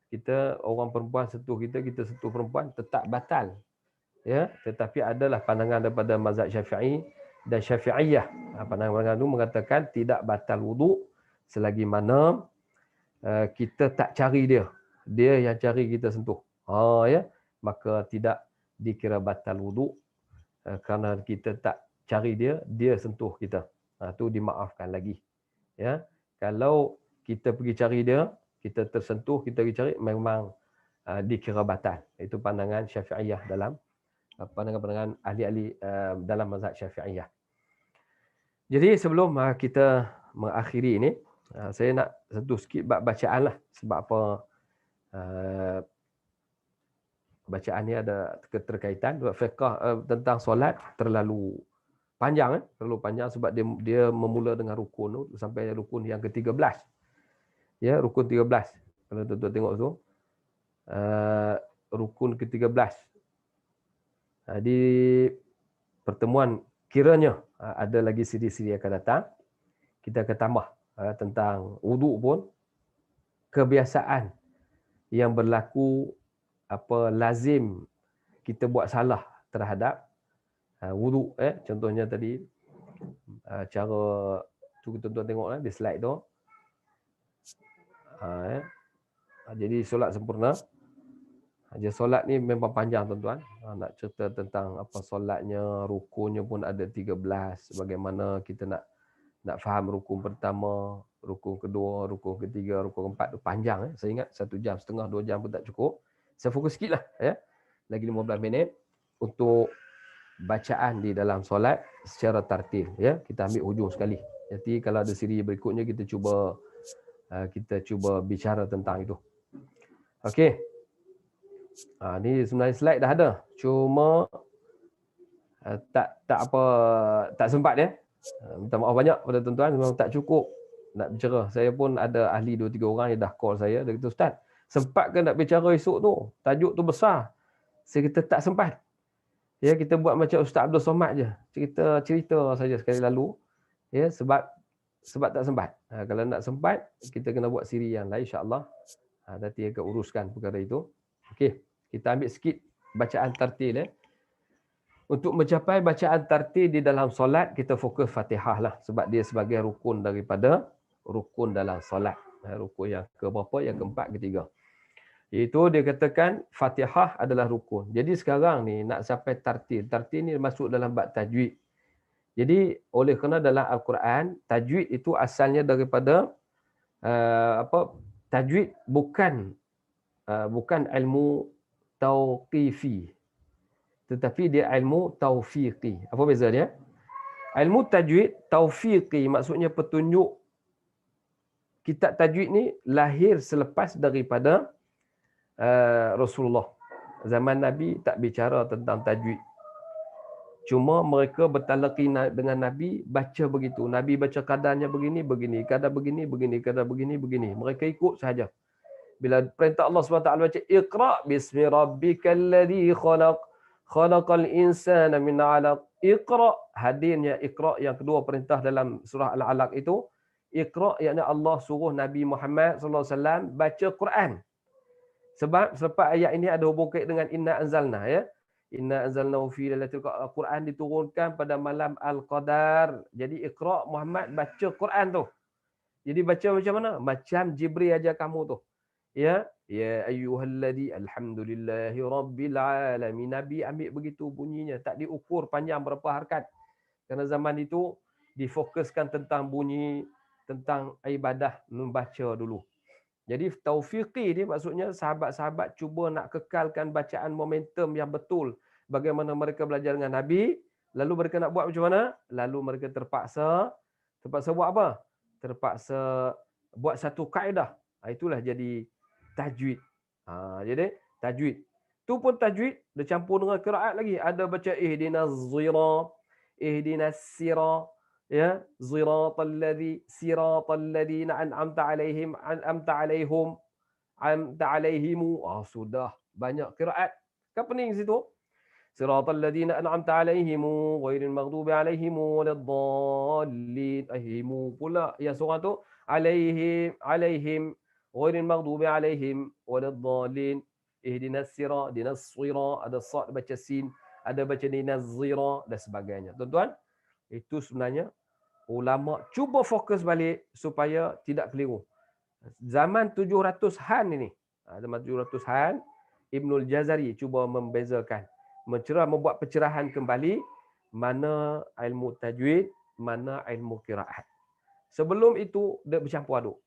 Kita, orang perempuan sentuh kita sentuh perempuan, tetap batal. Ya, tetapi adalah pandangan daripada mazhab Syafi'i dan Syafi'iyah. Pandangan itu mengatakan tidak batal wuduk selagi mana kita tak cari dia. Dia yang cari kita sentuh. Ya, maka tidak dikira batal wuduk kerana kita tak cari dia, dia sentuh kita. Itu dimaafkan lagi. Ya, kalau kita pergi cari dia, kita tersentuh, kita pergi cari, memang dikira batal. Itu pandangan Syafi'iyah dalam pandangan-pandangan ahli-ahli dalam mazhab Syafi'iyah. Jadi sebelum kita mengakhiri ini, saya nak sentuh sikit bab bacaan lah. Sebab apa bacaan ni ada keterkaitan. Fiqh tentang solat terlalu panjang, terlalu panjang sebab dia memula dengan rukun tu sampai rukun yang ke-13. Ya, rukun 13. Kalau tuan-tuan tengok tu, rukun ke-13. Di pertemuan kiranya ada lagi siri-siri akan datang. Kita akan tambah tentang wuduk pun, kebiasaan yang berlaku lazim kita buat salah terhadap wuduk. Contohnya tadi cara tu tuan-tuan tengoklah di slide tu. Jadi solat sempurna. Jadi solat ni memang panjang tuan-tuan. Nak cerita tentang apa solatnya, rukunnya pun ada 13. Bagaimana kita nak faham rukun pertama, rukun kedua, rukun ketiga, rukun keempat tu panjang. Saya ingat 1 jam setengah, 2 jam pun tak cukup. Saya fokus sikit lah. Lagi 15 minit untuk bacaan di dalam solat secara tartil. Kita ambil hujung sekali. Jadi kalau ada siri berikutnya kita cuba bicara tentang itu. Okey. Ni sebenarnya slide dah ada. Cuma tak sempat minta maaf banyak pada tuan-tuan, memang tak cukup nak bicara. Saya pun ada ahli 2-3 orang yang dah call saya. Dia kata, Ustaz, sempat ke nak bicara esok tu? Tajuk tu besar. Saya kata tak sempat. Kita buat macam Ustaz Abdul Somad je. Cerita saja sekali lalu. Sebab tak sempat. Kalau nak sempat, kita kena buat siri yang lain insya-Allah. Nanti akan uruskan perkara itu. Okey. Kita ambil sikit bacaan tartil. Untuk mencapai bacaan tartil di dalam solat, kita fokus Fatihah lah. Sebab dia sebagai rukun daripada rukun dalam solat. Rukun yang keberapa? Yang keempat, ketiga. Iaitu dia katakan Fatihah adalah rukun. Jadi sekarang ni nak sampai tartil. Tartil ni masuk dalam bab tajwid. Jadi oleh kerana dalam Al-Quran, tajwid itu asalnya daripada tajwid bukan ilmu tauqifi, tetapi dia ilmu taufiqi. Apa beza dia? Ilmu tajwid taufiqi maksudnya petunjuk. Kitab tajwid ni lahir selepas daripada Rasulullah. Zaman Nabi tak bicara tentang tajwid. Cuma mereka bertalaqi dengan Nabi, baca begitu. Nabi baca kadarnya begini, kadar begini, kadar begini. Mereka ikut sahaja. Bila perintah Allah SWT baca, Iqra' bismi rabbikal ladzi khalaq, khalaqal insana min 'alaq. Iqra', hadirnya Iqra' yang kedua perintah dalam surah Al-Alaq itu. Iqra' yakni Allah suruh Nabi Muhammad SAW baca Quran. Sebab selepas ayat ini ada hubung kait dengan Inna Anzalna. Inna Anzalnahu fi lailatul qadar. Quran diturunkan pada malam Al-Qadar. Jadi Iqra' Muhammad baca Quran tu. Jadi baca macam mana? Macam Jibril ajar kamu tu. Ya ayyuhalladzi alhamdulillahi rabbil alamin. Nabi ambil begitu bunyinya, tak diukur panjang berapa harakat. Kerana zaman itu difokuskan tentang bunyi, tentang ibadah membaca dulu. Jadi taufiqi ni maksudnya sahabat-sahabat cuba nak kekalkan bacaan momentum yang betul. Bagaimana mereka belajar dengan Nabi, lalu mereka nak buat macam mana? Lalu mereka terpaksa buat apa? Terpaksa buat satu kaedah. Itulah jadi tajwid. Jadi tajwid. Tu pun tajwid dia campur dengan qiraat lagi. Ada baca ihdinas sira, siratal ladzina an'amta alaihim. Sudah banyak qiraat. Kan pening situ. Siratal ladzina an'amta alaihim ghairil maghdubi alaihim waladdallin. Pula yang surah tu alaihim ghairil maghdubi alaihim waladdallin. Ihdinas sira, dinas sira, ada sad baca sin, ada baca dinas zira dan sebagainya. Tuan-tuan, itu sebenarnya ulama cuba fokus balik supaya tidak keliru. Zaman 700-an ini, zaman 700-an, Ibnul Jazari cuba membezakan, membuat pencerahan kembali mana ilmu tajwid, mana ilmu qiraat. Sebelum itu dia bercampur aduk.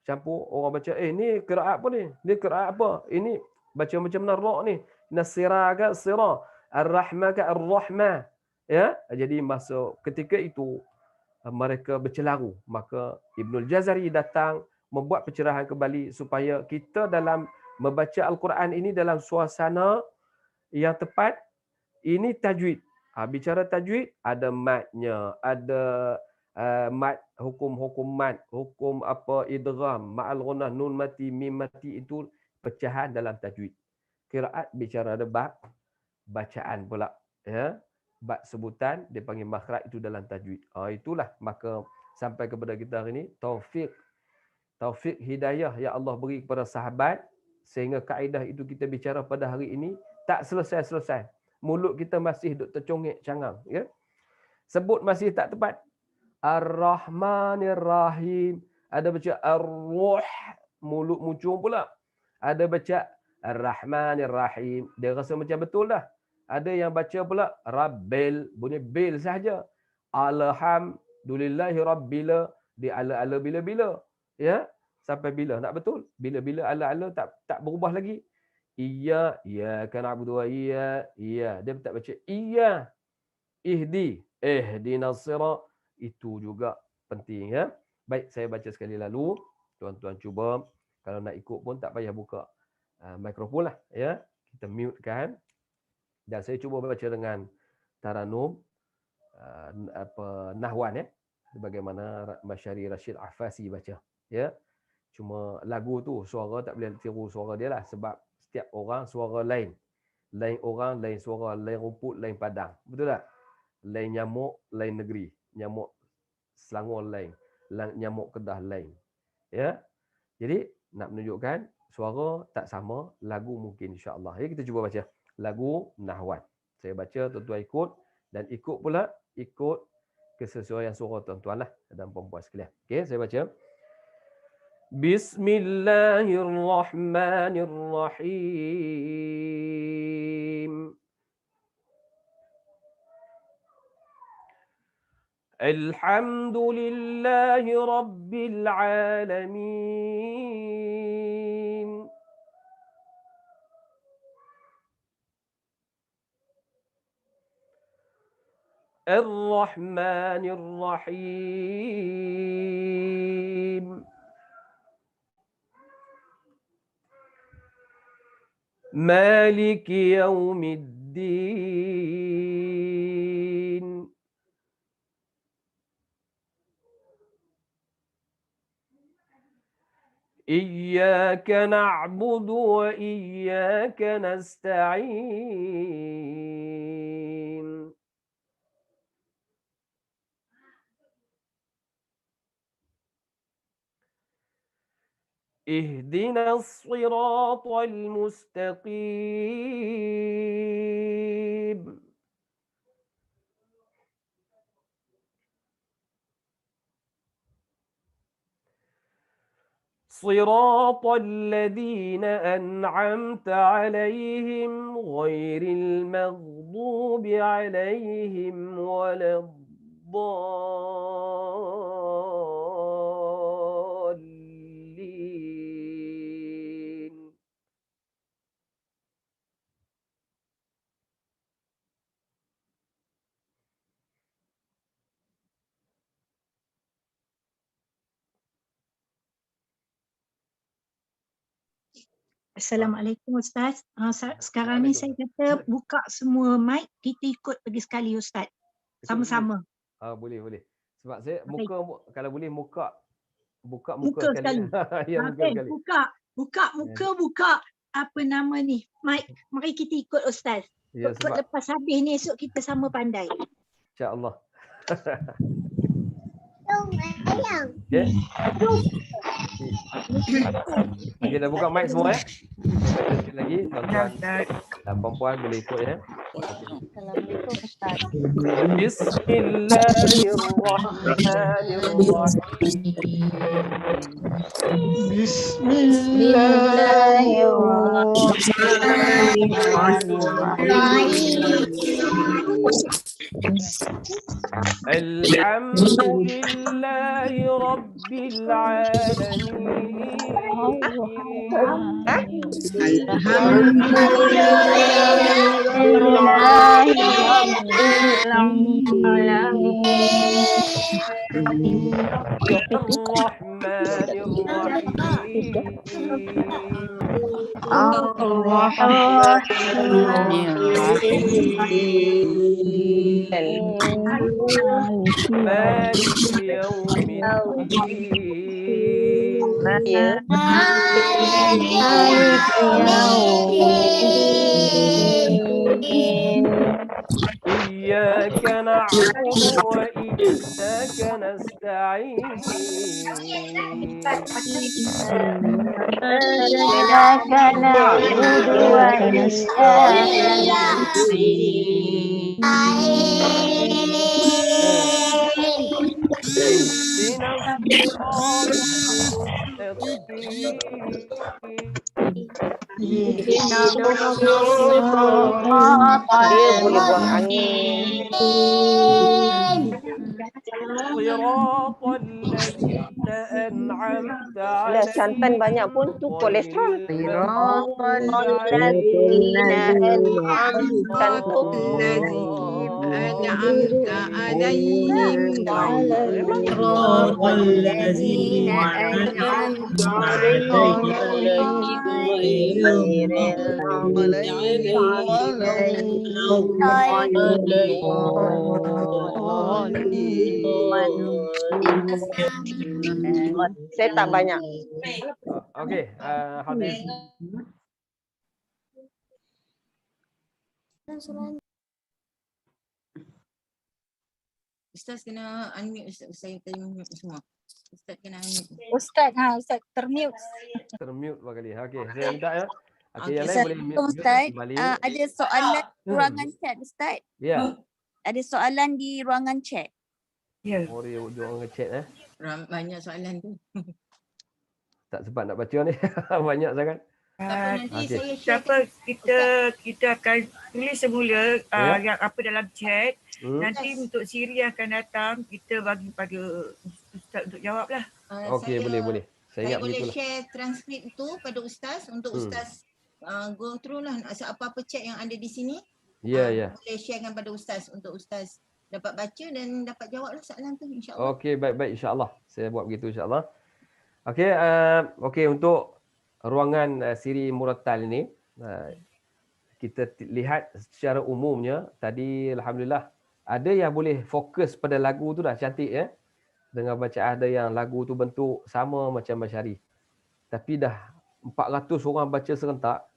Campur orang baca, ni qiraat apa ni? Ni qiraat apa? Ini baca macam mana ra ni? Nasira ke sira, ar-rahma ke ar-rahma. Jadi masuk ketika itu mereka bercelaru, maka Ibnul Jazari datang membuat pencerahan kembali supaya kita dalam membaca Al-Quran ini dalam suasana yang tepat. Ini tajwid. Bicara tajwid, ada matnya, ada mat, hukum mat, hukum apa idgham, ma'al ghunnah, nun mati, mim mati, itu pecahan dalam tajwid. Qiraat bicara ada bab bacaan pula, bab sebutan dia panggil makhraj, itu dalam tajwid. Itulah maka sampai kepada kita hari ini taufik hidayah yang Allah beri kepada sahabat sehingga kaedah itu kita bicara pada hari ini tak selesai-selesai. Mulut kita masih duk tercongek cangang, ya. Sebut masih tak tepat. Ar-Rahmanir Rahim. Ada baca Ar-Ruh, mulut muncung pula. Ada baca Ar-Rahmanir Rahim. Dia rasa macam betul dah. Ada yang baca pula Rabbil, bunyi bil sahaja. Alhamdulillahi Rabbil, di ala-ala bila-bila. Ya, sampai bila nak betul? Bila-bila ala-ala tak berubah lagi. Iyyaka na'budu wa iya. Dia tak baca iya. Ihdinas sirat. Itu juga penting, ya. Baik, saya baca sekali lalu. Tuan-tuan cuba, kalau nak ikut pun tak payah buka mikrofon lah, ya. Kita mute kan. Dan saya cuba baca dengan taranum nahwan, ya. Bagaimana Masyari Rashid Afasi baca, ya. Cuma lagu tu suara tak boleh tiru suara dia lah, sebab setiap orang suara lain. Lain orang, lain suara, lain rumput, lain padang. Betul tak? Lain nyamuk, lain negeri. Nyamuk Selangor lain, nyamuk Kedah lain. Ya. Jadi nak menunjukkan suara tak sama, lagu mungkin insya-Allah. Ya, kita cuba baca lagu nahwan. Saya baca, tuan-tuan ikut, dan ikut pula ikut kesesuaian suara tuan-tuan lah dan puan-puan sekalian. Okey, saya baca. Bismillahirrahmanirrahim. Alhamdulillahi Rabbil Alamin. Ar-Rahmanir Rahim. Maliki Yaumiddin. Iyyaka na'budu wa iyyaka nasta'in. Ihdinas siratal mustaqim. صراط الذين أنعمت عليهم غير المغضوب عليهم ولا الضالين. Assalamualaikum Ustaz. Sekarang ni saya kata buka semua mic, kita ikut pergi sekali Ustaz. Sama-sama. Boleh. Sebab saya muka, kalau boleh muka muka sekali. Ya, muka sekali. Buka apa nama ni? Mic. Mari kita ikut Ustaz. Ya, sebab lepas habis ni esok kita sama pandai. Insya-Allah. Okay. Okay, dah buka mic semua, ya. Sekali lagi, tuan-tuan dan puan-puan boleh ikut, ya. Assalamualaikum Ustaz. Alhamdulillahi Rabbil Alamin. مالك يوم الدين إياك نعبد وإياك إياك نستعين إياك نعبد وإياك نستعين اهدنا الصراط المستقيم اهدنا الصراط Dia boleh buang angin. صراط الذين أنعمت Bila santan banyak pun tu kolesterol. صراط الذين أنعمت عليهم صراط الذين أنعمت عليهم غير المغضوب عليهم Saya tak banyak. Okey, Hafiz. Ustaz kena unmute Ustaz. Saya kena unmute semua. Ustaz kena unmute. Ustaz termute. Termute berkali. Okey, saya minta ya. Okey, yang lain Ustaz, boleh mute Ustaz, kembali. ada soalan ruangan chat Ustaz. Ya. Ada soalan di ruangan chat. Oh, dia orang nge-chat Banyak soalan tu. Tak sempat nak baca ni. Banyak sangat. Nanti Okey. saya share. Siapa kita akan tulis semula Ya. yang apa dalam chat. Hmm. Nanti untuk Siri akan datang, kita bagi pada Ustaz untuk jawablah. Okey, boleh. Saya Saya ingat boleh begitulah. share transkrip tu pada Ustaz untuk Ustaz go through lah apa-apa chat yang ada di sini. Ya, ya. Boleh sharekan pada Ustaz untuk Ustaz dapat baca dan dapat jawablah soalan tu insya-Allah. Okey, baik insya-Allah. Saya buat begitu insya-Allah. Okey, okey untuk ruangan Siri Murattal ini kita lihat secara umumnya tadi alhamdulillah ada yang boleh fokus pada lagu tu dah cantik ya. Dengan bacaan ada yang lagu tu bentuk sama macam Masyari. Tapi dah 400 orang baca serentak.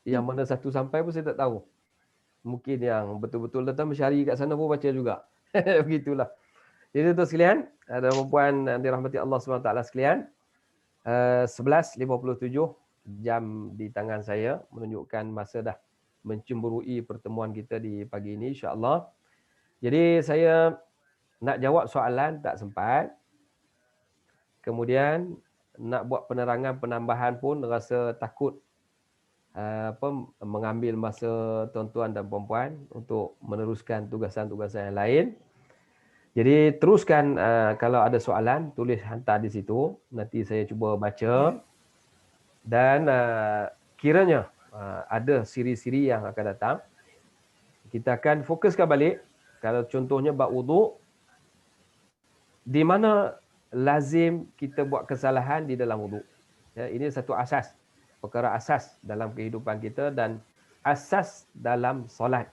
Yang mana satu sampai pun saya tak tahu. Mungkin yang betul-betul datang Masyari kat sana pun baca juga. Begitulah. Jadi tuan sekalian, ada perempuan yang dirahmati Allah SWT sekalian. 11.57 jam di tangan saya menunjukkan masa dah mencemburui pertemuan kita di pagi ini insya-Allah. Jadi saya nak jawab soalan tak sempat. Kemudian nak buat penerangan penambahan pun rasa takut mengambil masa tuan-tuan dan puan-puan untuk meneruskan tugasan-tugasan yang lain. Jadi teruskan kalau ada soalan tulis hantar di situ, nanti saya cuba baca. Dan kiranya ada siri-siri yang akan datang, kita akan fokuskan balik. Kalau contohnya bab wuduk, di mana lazim kita buat kesalahan di dalam wuduk. Ya, ini satu asas, perkara asas dalam kehidupan kita dan asas dalam solat.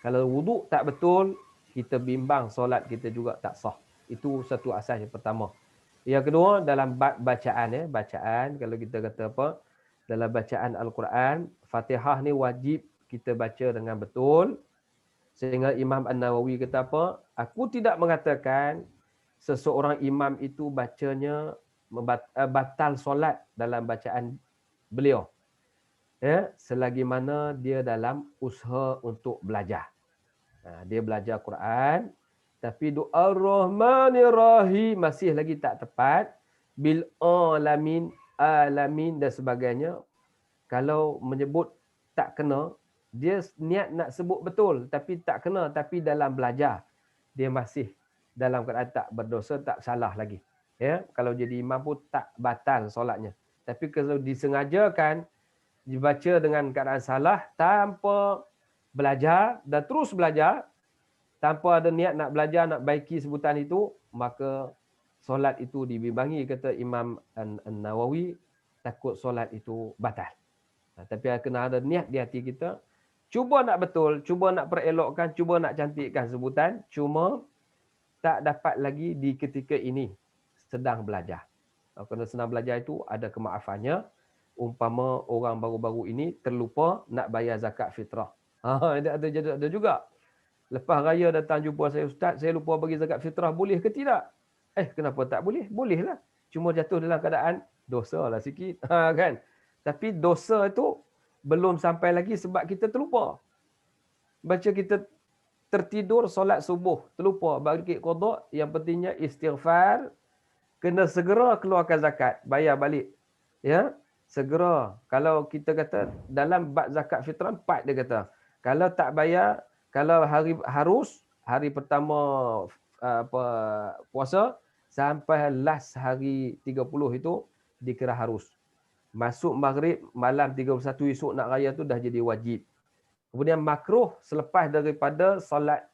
Kalau wuduk tak betul, kita bimbang solat kita juga tak sah. Itu satu asas yang pertama. Yang kedua dalam bacaan bacaan kalau kita kata apa? Dalam bacaan Al-Quran, Fatihah ni wajib kita baca dengan betul. Sehingga Imam An-Nawawi kata apa? Aku tidak mengatakan seseorang imam itu bacanya batal solat dalam bacaan beliau. Ya, selagi mana dia dalam usaha untuk belajar. Dia belajar Quran, tapi doa Rahmanir Rahim masih lagi tak tepat. Bil alamin dan sebagainya. Kalau menyebut tak kena, dia niat nak sebut betul tapi tak kena, tapi dalam belajar dia masih dalam keadaan tak berdosa, tak salah lagi. Ya, kalau jadi imam pun tak batal solatnya. Tapi kalau disengajakan dibaca dengan keadaan salah tanpa belajar dan terus belajar tanpa ada niat nak belajar, nak baiki sebutan itu, maka solat itu dibimbangi, kata Imam An-Nawawi, takut solat itu batal. Tapi kena ada niat di hati kita. Cuba nak betul, cuba nak perelokkan, cuba nak cantikkan sebutan. Cuma tak dapat lagi di ketika ini sedang belajar. Kerana sedang belajar itu ada kemaafannya. Umpama orang baru-baru ini terlupa nak bayar zakat fitrah. Ada juga. Lepas raya datang jumpa saya, Ustaz, saya lupa bagi zakat fitrah, boleh ke tidak? Kenapa tak boleh? Bolehlah. Cuma jatuh dalam keadaan dosa lah sikit. Kan? Tapi dosa itu belum sampai lagi sebab kita terlupa. Baca kita tertidur solat subuh, terlupa bagi qada, yang pentingnya istighfar, kena segera keluarkan zakat, bayar balik. Ya, segera. Kalau kita kata dalam bab zakat fitrah 4 dia kata. Kalau tak bayar, kalau hari pertama puasa sampai last hari 30 itu dikira harus. Masuk maghrib malam 31 esok nak raya tu dah jadi wajib. Kemudian makruh selepas daripada solat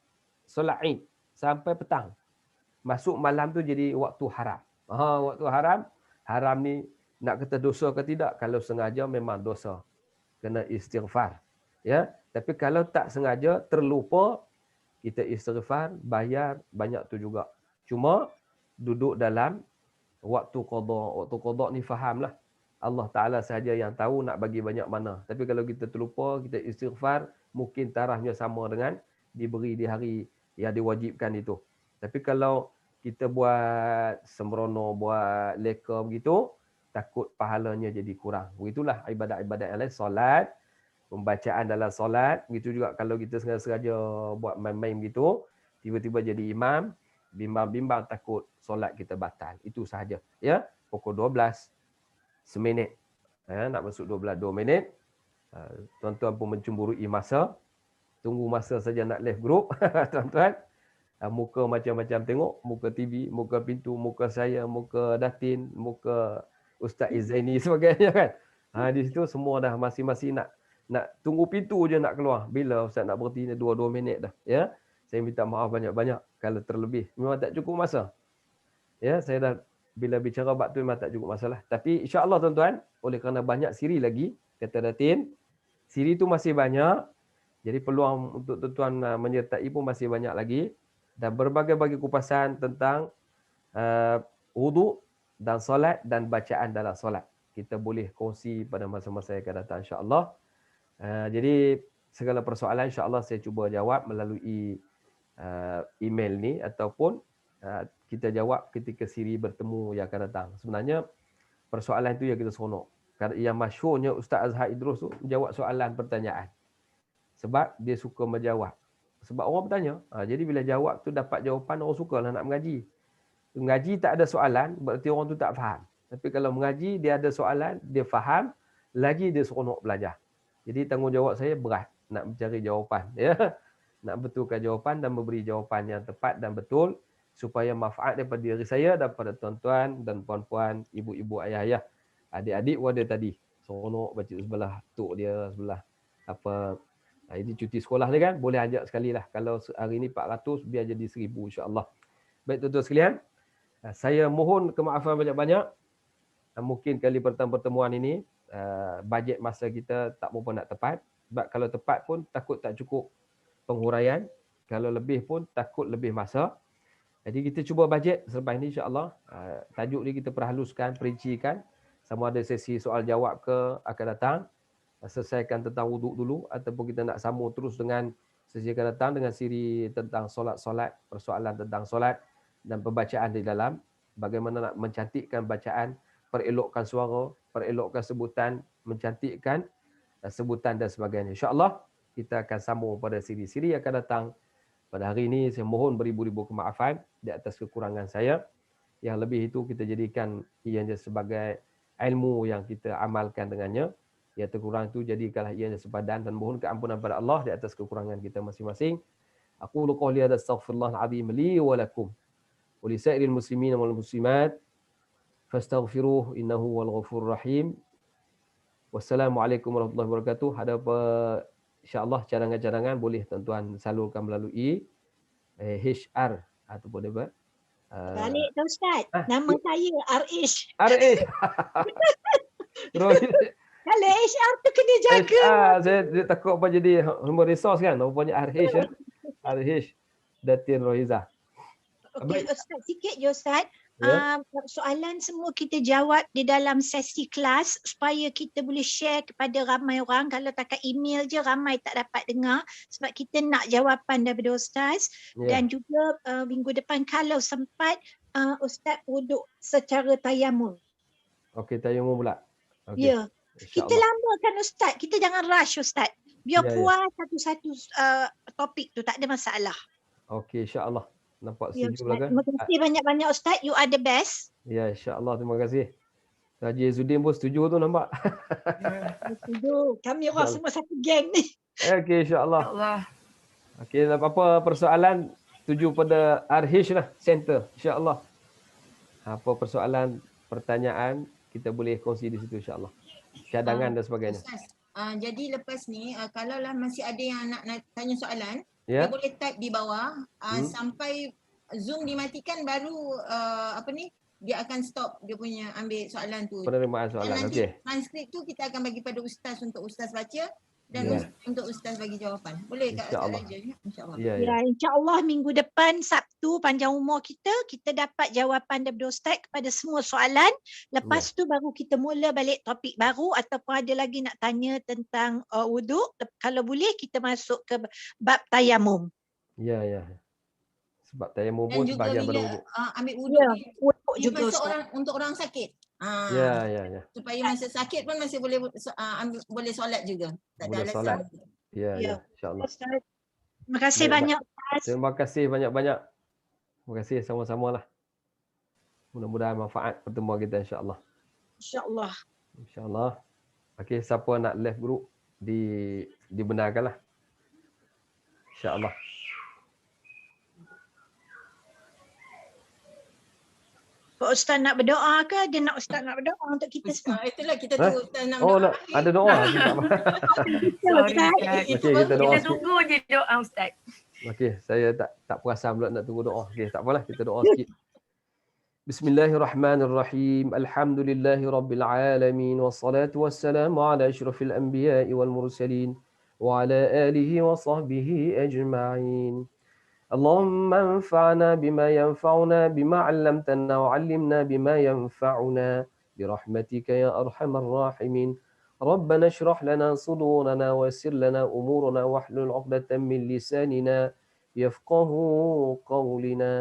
Id sampai petang. Masuk malam tu jadi waktu haram. Waktu haram. Haram ni nak kata dosa ke tidak? Kalau sengaja memang dosa. Kena istighfar. Ya, tapi kalau tak sengaja terlupa, kita istighfar, bayar banyak tu juga. Cuma duduk dalam waktu qada. Waktu qada ni fahamlah. Allah Ta'ala sahaja yang tahu nak bagi banyak mana. Tapi kalau kita terlupa, kita istighfar, mungkin tarafnya sama dengan diberi di hari yang diwajibkan itu. Tapi kalau kita buat sembrono, buat leka begitu, takut pahalanya jadi kurang. Begitulah ibadat-ibadat yang lain. Solat, pembacaan dalam solat. Begitu juga kalau kita sengaja buat main-main begitu, tiba-tiba jadi imam, bimbang-bimbang takut solat kita batal. Itu sahaja. Ya, pukul 12. Seminit. Nak masuk 12, 2 minit. Tuan-tuan pun mencemburui masa. Tunggu masa saja nak live group. Tuan-tuan. Muka macam-macam tengok. Muka TV, muka pintu, muka saya, muka Datin, muka Ustaz Izaini sebagainya kan. Di situ semua dah masing-masing nak tunggu pintu je nak keluar. Bila Ustaz nak berhenti ni 2 minit dah. Ya. Saya minta maaf banyak-banyak kalau terlebih. Memang tak cukup masa. Ya, saya dah bila bicara bab tu memang tak cukup masalah. Tapi insya-Allah tuan-tuan, oleh kerana banyak siri lagi, kata Datin, siri tu masih banyak. Jadi peluang untuk tuan-tuan menyertai pun masih banyak lagi. Dan berbagai-bagai kupasan tentang wuduk dan solat dan bacaan dalam solat. Kita boleh kongsi pada masa-masa yang akan datang insya-Allah. Jadi segala persoalan insya-Allah saya cuba jawab melalui email ni ataupun kita jawab ketika siri bertemu yang akan datang. Sebenarnya persoalan itu yang kita seronok. Yang masyhurnya Ustaz Azhar Idrus tu menjawab soalan pertanyaan. Sebab dia suka menjawab. Sebab orang bertanya. Jadi bila jawab tu dapat jawapan, orang sukalah nak mengaji. Mengaji tak ada soalan, berarti orang tu tak faham. Tapi kalau mengaji, dia ada soalan, dia faham, lagi dia seronok belajar. Jadi tanggungjawab saya berat nak mencari jawapan. Ya? Nak betulkan jawapan dan memberi jawapan yang tepat dan betul supaya manfaat daripada diri saya, daripada tuan-tuan dan puan-puan, ibu-ibu, ayah-ayah, adik-adik pun ada tadi. Seronok baca sebelah tok dia, sebelah apa. Ini cuti sekolah ni kan, boleh ajak sekali lah. Kalau hari ni 400, biar jadi 1000 insya-Allah. Baik tuan-tuan sekalian, saya mohon kemaafan banyak-banyak. Mungkin kali pertama pertemuan ini, bajet masa kita tak berapa nak tepat. Sebab kalau tepat pun takut tak cukup penghuraian. Kalau lebih pun takut lebih masa. Jadi kita cuba bajet selepas ini insya-Allah. Tajuk ni kita perhaluskan, perincikan. Sama ada sesi soal jawab ke akan datang. Selesaikan tentang wuduk dulu ataupun kita nak sambung terus dengan sesi akan datang dengan siri tentang solat-solat, persoalan tentang solat dan pembacaan di dalam. Bagaimana nak mencantikkan bacaan, perelokkan suara, perelokkan sebutan, mencantikkan sebutan dan sebagainya. InsyaAllah kita akan sambung pada siri-siri yang akan datang. Pada hari ini saya mohon beribu-ribu kemaafan di atas kekurangan saya. Yang lebih itu kita jadikan ianya sebagai ilmu yang kita amalkan dengannya. Yang terkurang itu jadikanlah ianya sepadan dan mohon keampunan pada Allah di atas kekurangan kita masing-masing. Aqulu qawli hadza astaghfirullahal azim li wa lakum wa li sa'iril muslimin wal muslimat fastaghfiruhu innahu wal ghafurur rahim. Wassalamualaikum warahmatullahi wabarakatuh. Ada apa insya-Allah cadangan-cadangan boleh tuan-tuan salurkan melalui HR ataupun apa? Balik tu Ustaz. Nama saya Arish. Arish. Kalau HR tu kena jaga. Saya takut apa jadi human resource kan. Rupanya Arish ya. Arish Datin Rohiza. Okey Ustaz, sikit je Ustaz. Ya. Soalan semua kita jawab di dalam sesi kelas supaya kita boleh share kepada ramai orang. Kalau takat email je ramai tak dapat dengar sebab kita nak jawapan daripada Ustaz. Ya. Dan juga minggu depan kalau sempat Ustaz duduk secara tayamum. Okey, tayamum pula. Okey. Ya. Kita InsyaAllah. lamakan Ustaz. Kita jangan rush Ustaz. Biar Ya, ya. puas satu-satu topik tu, tak ada masalah. Okey, insyaAllah. Nampak Ya, setuju Ustaz. lah kan? Terima kasih banyak-banyak Ustaz. You are the best. Ya, insyaAllah. Terima kasih. Haji Izzuddin pun setuju tu nampak. Setuju. Kami orang semua satu geng ni. Okey, insyaAllah. Allah. Okey, apa-apa persoalan tuju pada Arhish lah, center. InsyaAllah. Apa persoalan, pertanyaan, kita boleh kongsi di situ insyaAllah. Cadangan dan sebagainya. Ustaz, jadi lepas ni kalaulah masih ada yang nak tanya soalan, Ya. dia boleh type di bawah sampai Zoom dimatikan baru dia akan stop dia punya ambil soalan tu. Penerimaan Dan soalan. nanti Okey. transkrip tu kita akan bagi pada Ustaz untuk Ustaz baca dan Ya. untuk Ustaz bagi jawapan. Boleh Kak InsyaAllah. Raja? InsyaAllah. Ya, ya. Ya, insyaAllah minggu depan Sabtu panjang umur kita dapat jawapan daripada Ustaz kepada semua soalan. Lepas tu baru kita mula balik topik baru ataupun ada lagi nak tanya tentang wuduk. Kalau boleh kita masuk ke bab tayamum. Ya, ya. Sebab tayamum Dan pun juga sebahagian pada bila wuduk. ambil wuduk Ya, ni, wuduk dia juga bukan Ustaz. seorang untuk orang sakit. Ya, ya, ya. Supaya masa sakit pun masih boleh boleh solat juga. Tak ada Boleh alasan. solat. Ya, Ya. ya. InsyaAllah. Ustaz. Terima kasih Baik, banyak Ustaz. Terima kasih banyak-banyak. Terima kasih sama-sama lah. Mudah-mudahan manfaat pertemuan kita insyaAllah. InsyaAllah. InsyaAllah. Okey, siapa nak left group dibenarkanlah. InsyaAllah. Pak Ustaz nak berdoa ke? Dia nak Ustaz nak berdoa untuk kita semua. Itulah kita tunggu Ustaz nak Oh, berdoa. nak ada doa. Okey, tak apa. Ustaz. Okey, kita doa Kita sikit. tunggu je doa Ustaz. Okey, saya tak perasan pula nak tunggu doa. Okey, tak apalah, kita doa sikit. Bismillahirrahmanirrahim. Alhamdulillahirabbil alamin wassalatu wassalamu ala asyrafil anbiya'i wal mursalin wa ala alihi wa sahbihi ajma'in. اللهم انفعنا بما ينفعنا بما علمتنا وعلمنا بما ينفعنا برحمتك يا أرحم الراحمين ربنا اشرح لنا صدورنا ويسر لنا أمورنا واحلل عقدة من لساننا يفقه قولنا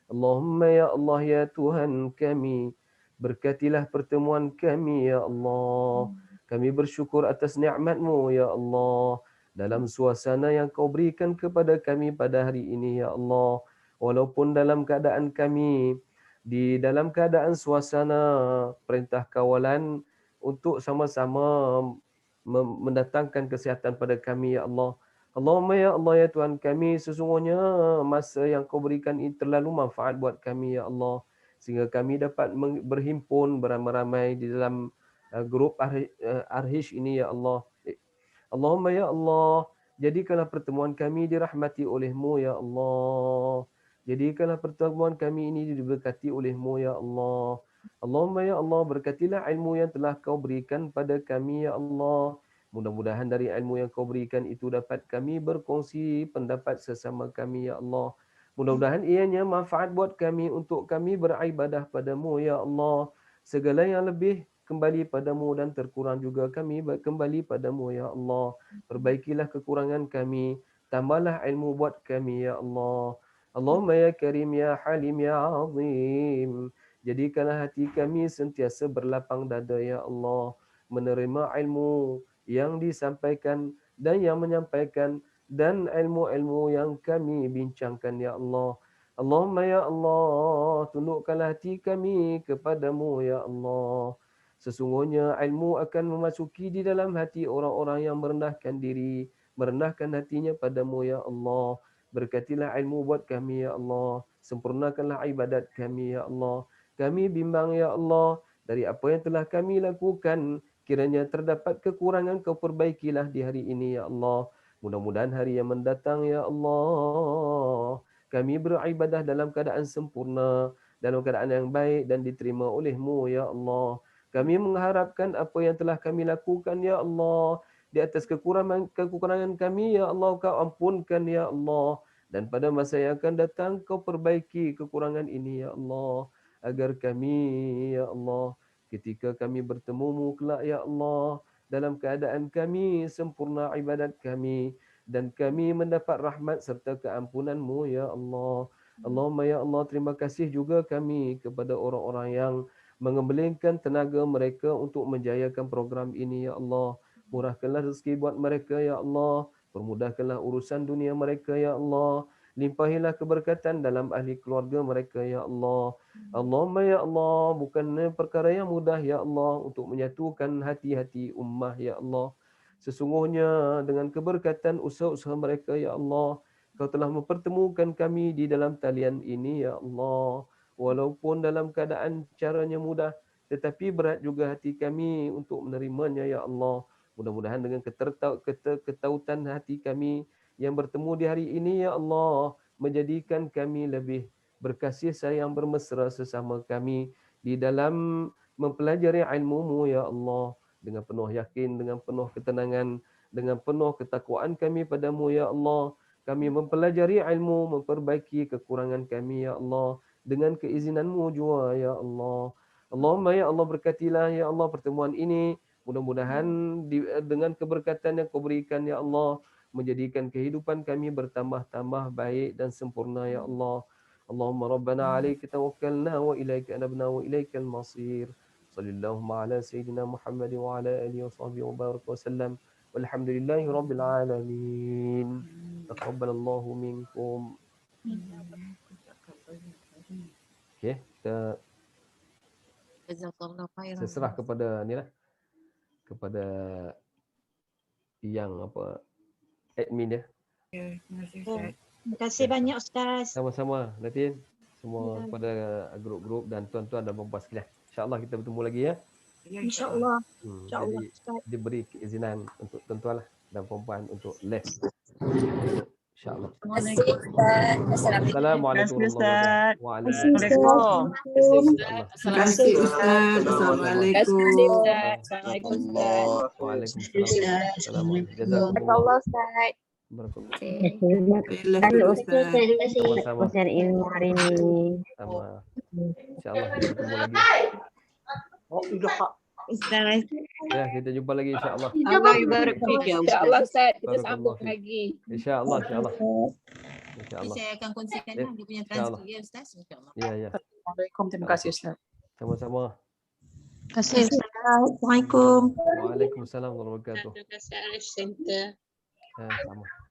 اللهم يا الله يا Tuhan kami, berkatilah pertemuan kami ya Allah. Kami bersyukur atas nikmat-Mu ya Allah, dalam suasana yang Kau berikan kepada kami pada hari ini ya Allah. Walaupun dalam keadaan kami di dalam keadaan suasana perintah kawalan untuk sama-sama mendatangkan kesihatan pada kami ya Allah. Allahumma ya Allah ya Tuhan kami, sesungguhnya masa yang Kau berikan ini terlalu manfaat buat kami ya Allah, sehingga kami dapat berhimpun beramai-ramai di dalam grup Arhish ini ya Allah. Allahumma ya Allah, jadikanlah pertemuan kami dirahmati oleh-Mu ya Allah. Jadikanlah pertemuan kami ini diberkati oleh-Mu ya Allah. Allahumma ya Allah, berkatilah ilmu yang telah Kau berikan pada kami ya Allah. Mudah-mudahan dari ilmu yang Kau berikan itu dapat kami berkongsi pendapat sesama kami ya Allah. Mudah-mudahan ianya manfaat buat kami untuk kami beribadah pada-Mu ya Allah. Segala yang lebih kembali padamu dan terkurang juga kami kembali padamu ya Allah. Perbaikilah kekurangan kami, tambahlah ilmu buat kami ya Allah. Allahumma ya Karim ya Halim ya Azim, jadikanlah hati kami sentiasa berlapang dada ya Allah, menerima ilmu yang disampaikan dan yang menyampaikan dan ilmu-ilmu yang kami bincangkan ya Allah. Allahumma ya Allah, tundukkanlah hati kami kepadamu ya Allah. Sesungguhnya ilmu akan memasuki di dalam hati orang-orang yang merendahkan diri, merendahkan hatinya padamu ya Allah. Berkatilah ilmu buat kami ya Allah. Sempurnakanlah ibadat kami ya Allah. Kami bimbang ya Allah dari apa yang telah kami lakukan. Kiranya terdapat kekurangan, Kau perbaikilah di hari ini ya Allah. Mudah-mudahan hari yang mendatang ya Allah, kami beribadah dalam keadaan sempurna, dalam keadaan yang baik dan diterima oleh-Mu ya Allah. Kami mengharapkan apa yang telah kami lakukan ya Allah, di atas kekurangan kami ya Allah, Kau ampunkan ya Allah. Dan pada masa yang akan datang Kau perbaiki kekurangan ini ya Allah. agar kami ya Allah ketika kami bertemumu kelak ya Allah dalam keadaan kami sempurna ibadat kami dan kami mendapat rahmat serta keampunan-Mu ya Allah. Allahumma ya Allah, terima kasih juga kami kepada orang-orang yang mengembelingkan tenaga mereka untuk menjayakan program ini ya Allah. Murahkanlah rezeki buat mereka ya Allah. Permudahkanlah urusan dunia mereka ya Allah. Limpahilah keberkatan dalam ahli keluarga mereka ya Allah. Allahumma ya Allah, bukan perkara yang mudah ya Allah untuk menyatukan hati-hati ummah ya Allah. Sesungguhnya dengan keberkatan usaha-usaha mereka ya Allah, Kau telah mempertemukan kami di dalam talian ini ya Allah. Walaupun dalam keadaan caranya mudah, tetapi berat juga hati kami untuk menerimanya ya Allah. Mudah-mudahan dengan ketautan hati kami yang bertemu di hari ini ya Allah, menjadikan kami lebih berkasih sayang bermesra sesama kami di dalam mempelajari ilmu-Mu ya Allah. Dengan penuh yakin, dengan penuh ketenangan, dengan penuh ketakwaan kami padamu ya Allah. Kami mempelajari ilmu, memperbaiki kekurangan kami ya Allah dengan keizinan-Mu jua ya Allah. Allahumma ya Allah, berkatilah ya Allah pertemuan ini. Mudah-mudahan dengan keberkatan yang Kau berikan ya Allah, menjadikan kehidupan kami bertambah-tambah baik dan sempurna ya Allah. Allahumma rabbana alaika tawakkalna wa ilaika anabna wa ilaikal masir. Sallallahu ala sayyidina Muhammad wa ala alihi wa sahbihi wa baraka wa sallam. Walhamdulillahi rabbil alamin. Taqabbalallahu minkum. Okey, kita Jazakallah khairan. saya serah kepada ni lah, kepada yang apa admin dia. Terima kasih banyak Ustaz. Sama-sama Natin, semua kepada grup-grup dan tuan-tuan dan puan-puan sekalian. InsyaAllah kita bertemu lagi ya. InsyaAllah. InsyaAllah Jadi Ustaz. diberi keizinan untuk tuan-tuan lah dan puan-puan untuk les. InsyaAllah. Terima kasih Ustaz. Assalamualaikum. Assalamualaikum warahmatullahi wabarakatuh. Waalaikumsalam. Terima kasih Ustaz. Assalamualaikum. Assalamualaikum Ustaz. Waalaikumsalam. Assalamualaikum. Jazakumullah. Barakallah Ustaz. Barakallah. Terima kasih Ustaz. Sama-sama. ilmu hari ini. Sama. InsyaAllah kita bertemu lagi. Ustaz. Ya, kita jumpa lagi insyaAllah. Allah ibarak fik ya Ustaz. InsyaAllah Ustaz. Kita Barakallah sambung fiik. lagi. InsyaAllah, insyaAllah. Nanti InsyaAllah. saya akan kongsikan Ya, dia punya insyaAllah. transkrip ya Ustaz. InsyaAllah. Ya, ya. Assalamualaikum. Terima kasih Ustaz. Sama-sama. Terima kasih Ustaz. Assalamualaikum. Waalaikumsalam warahmatullahi wabarakatuh. Terima kasih Arif Center. Sama.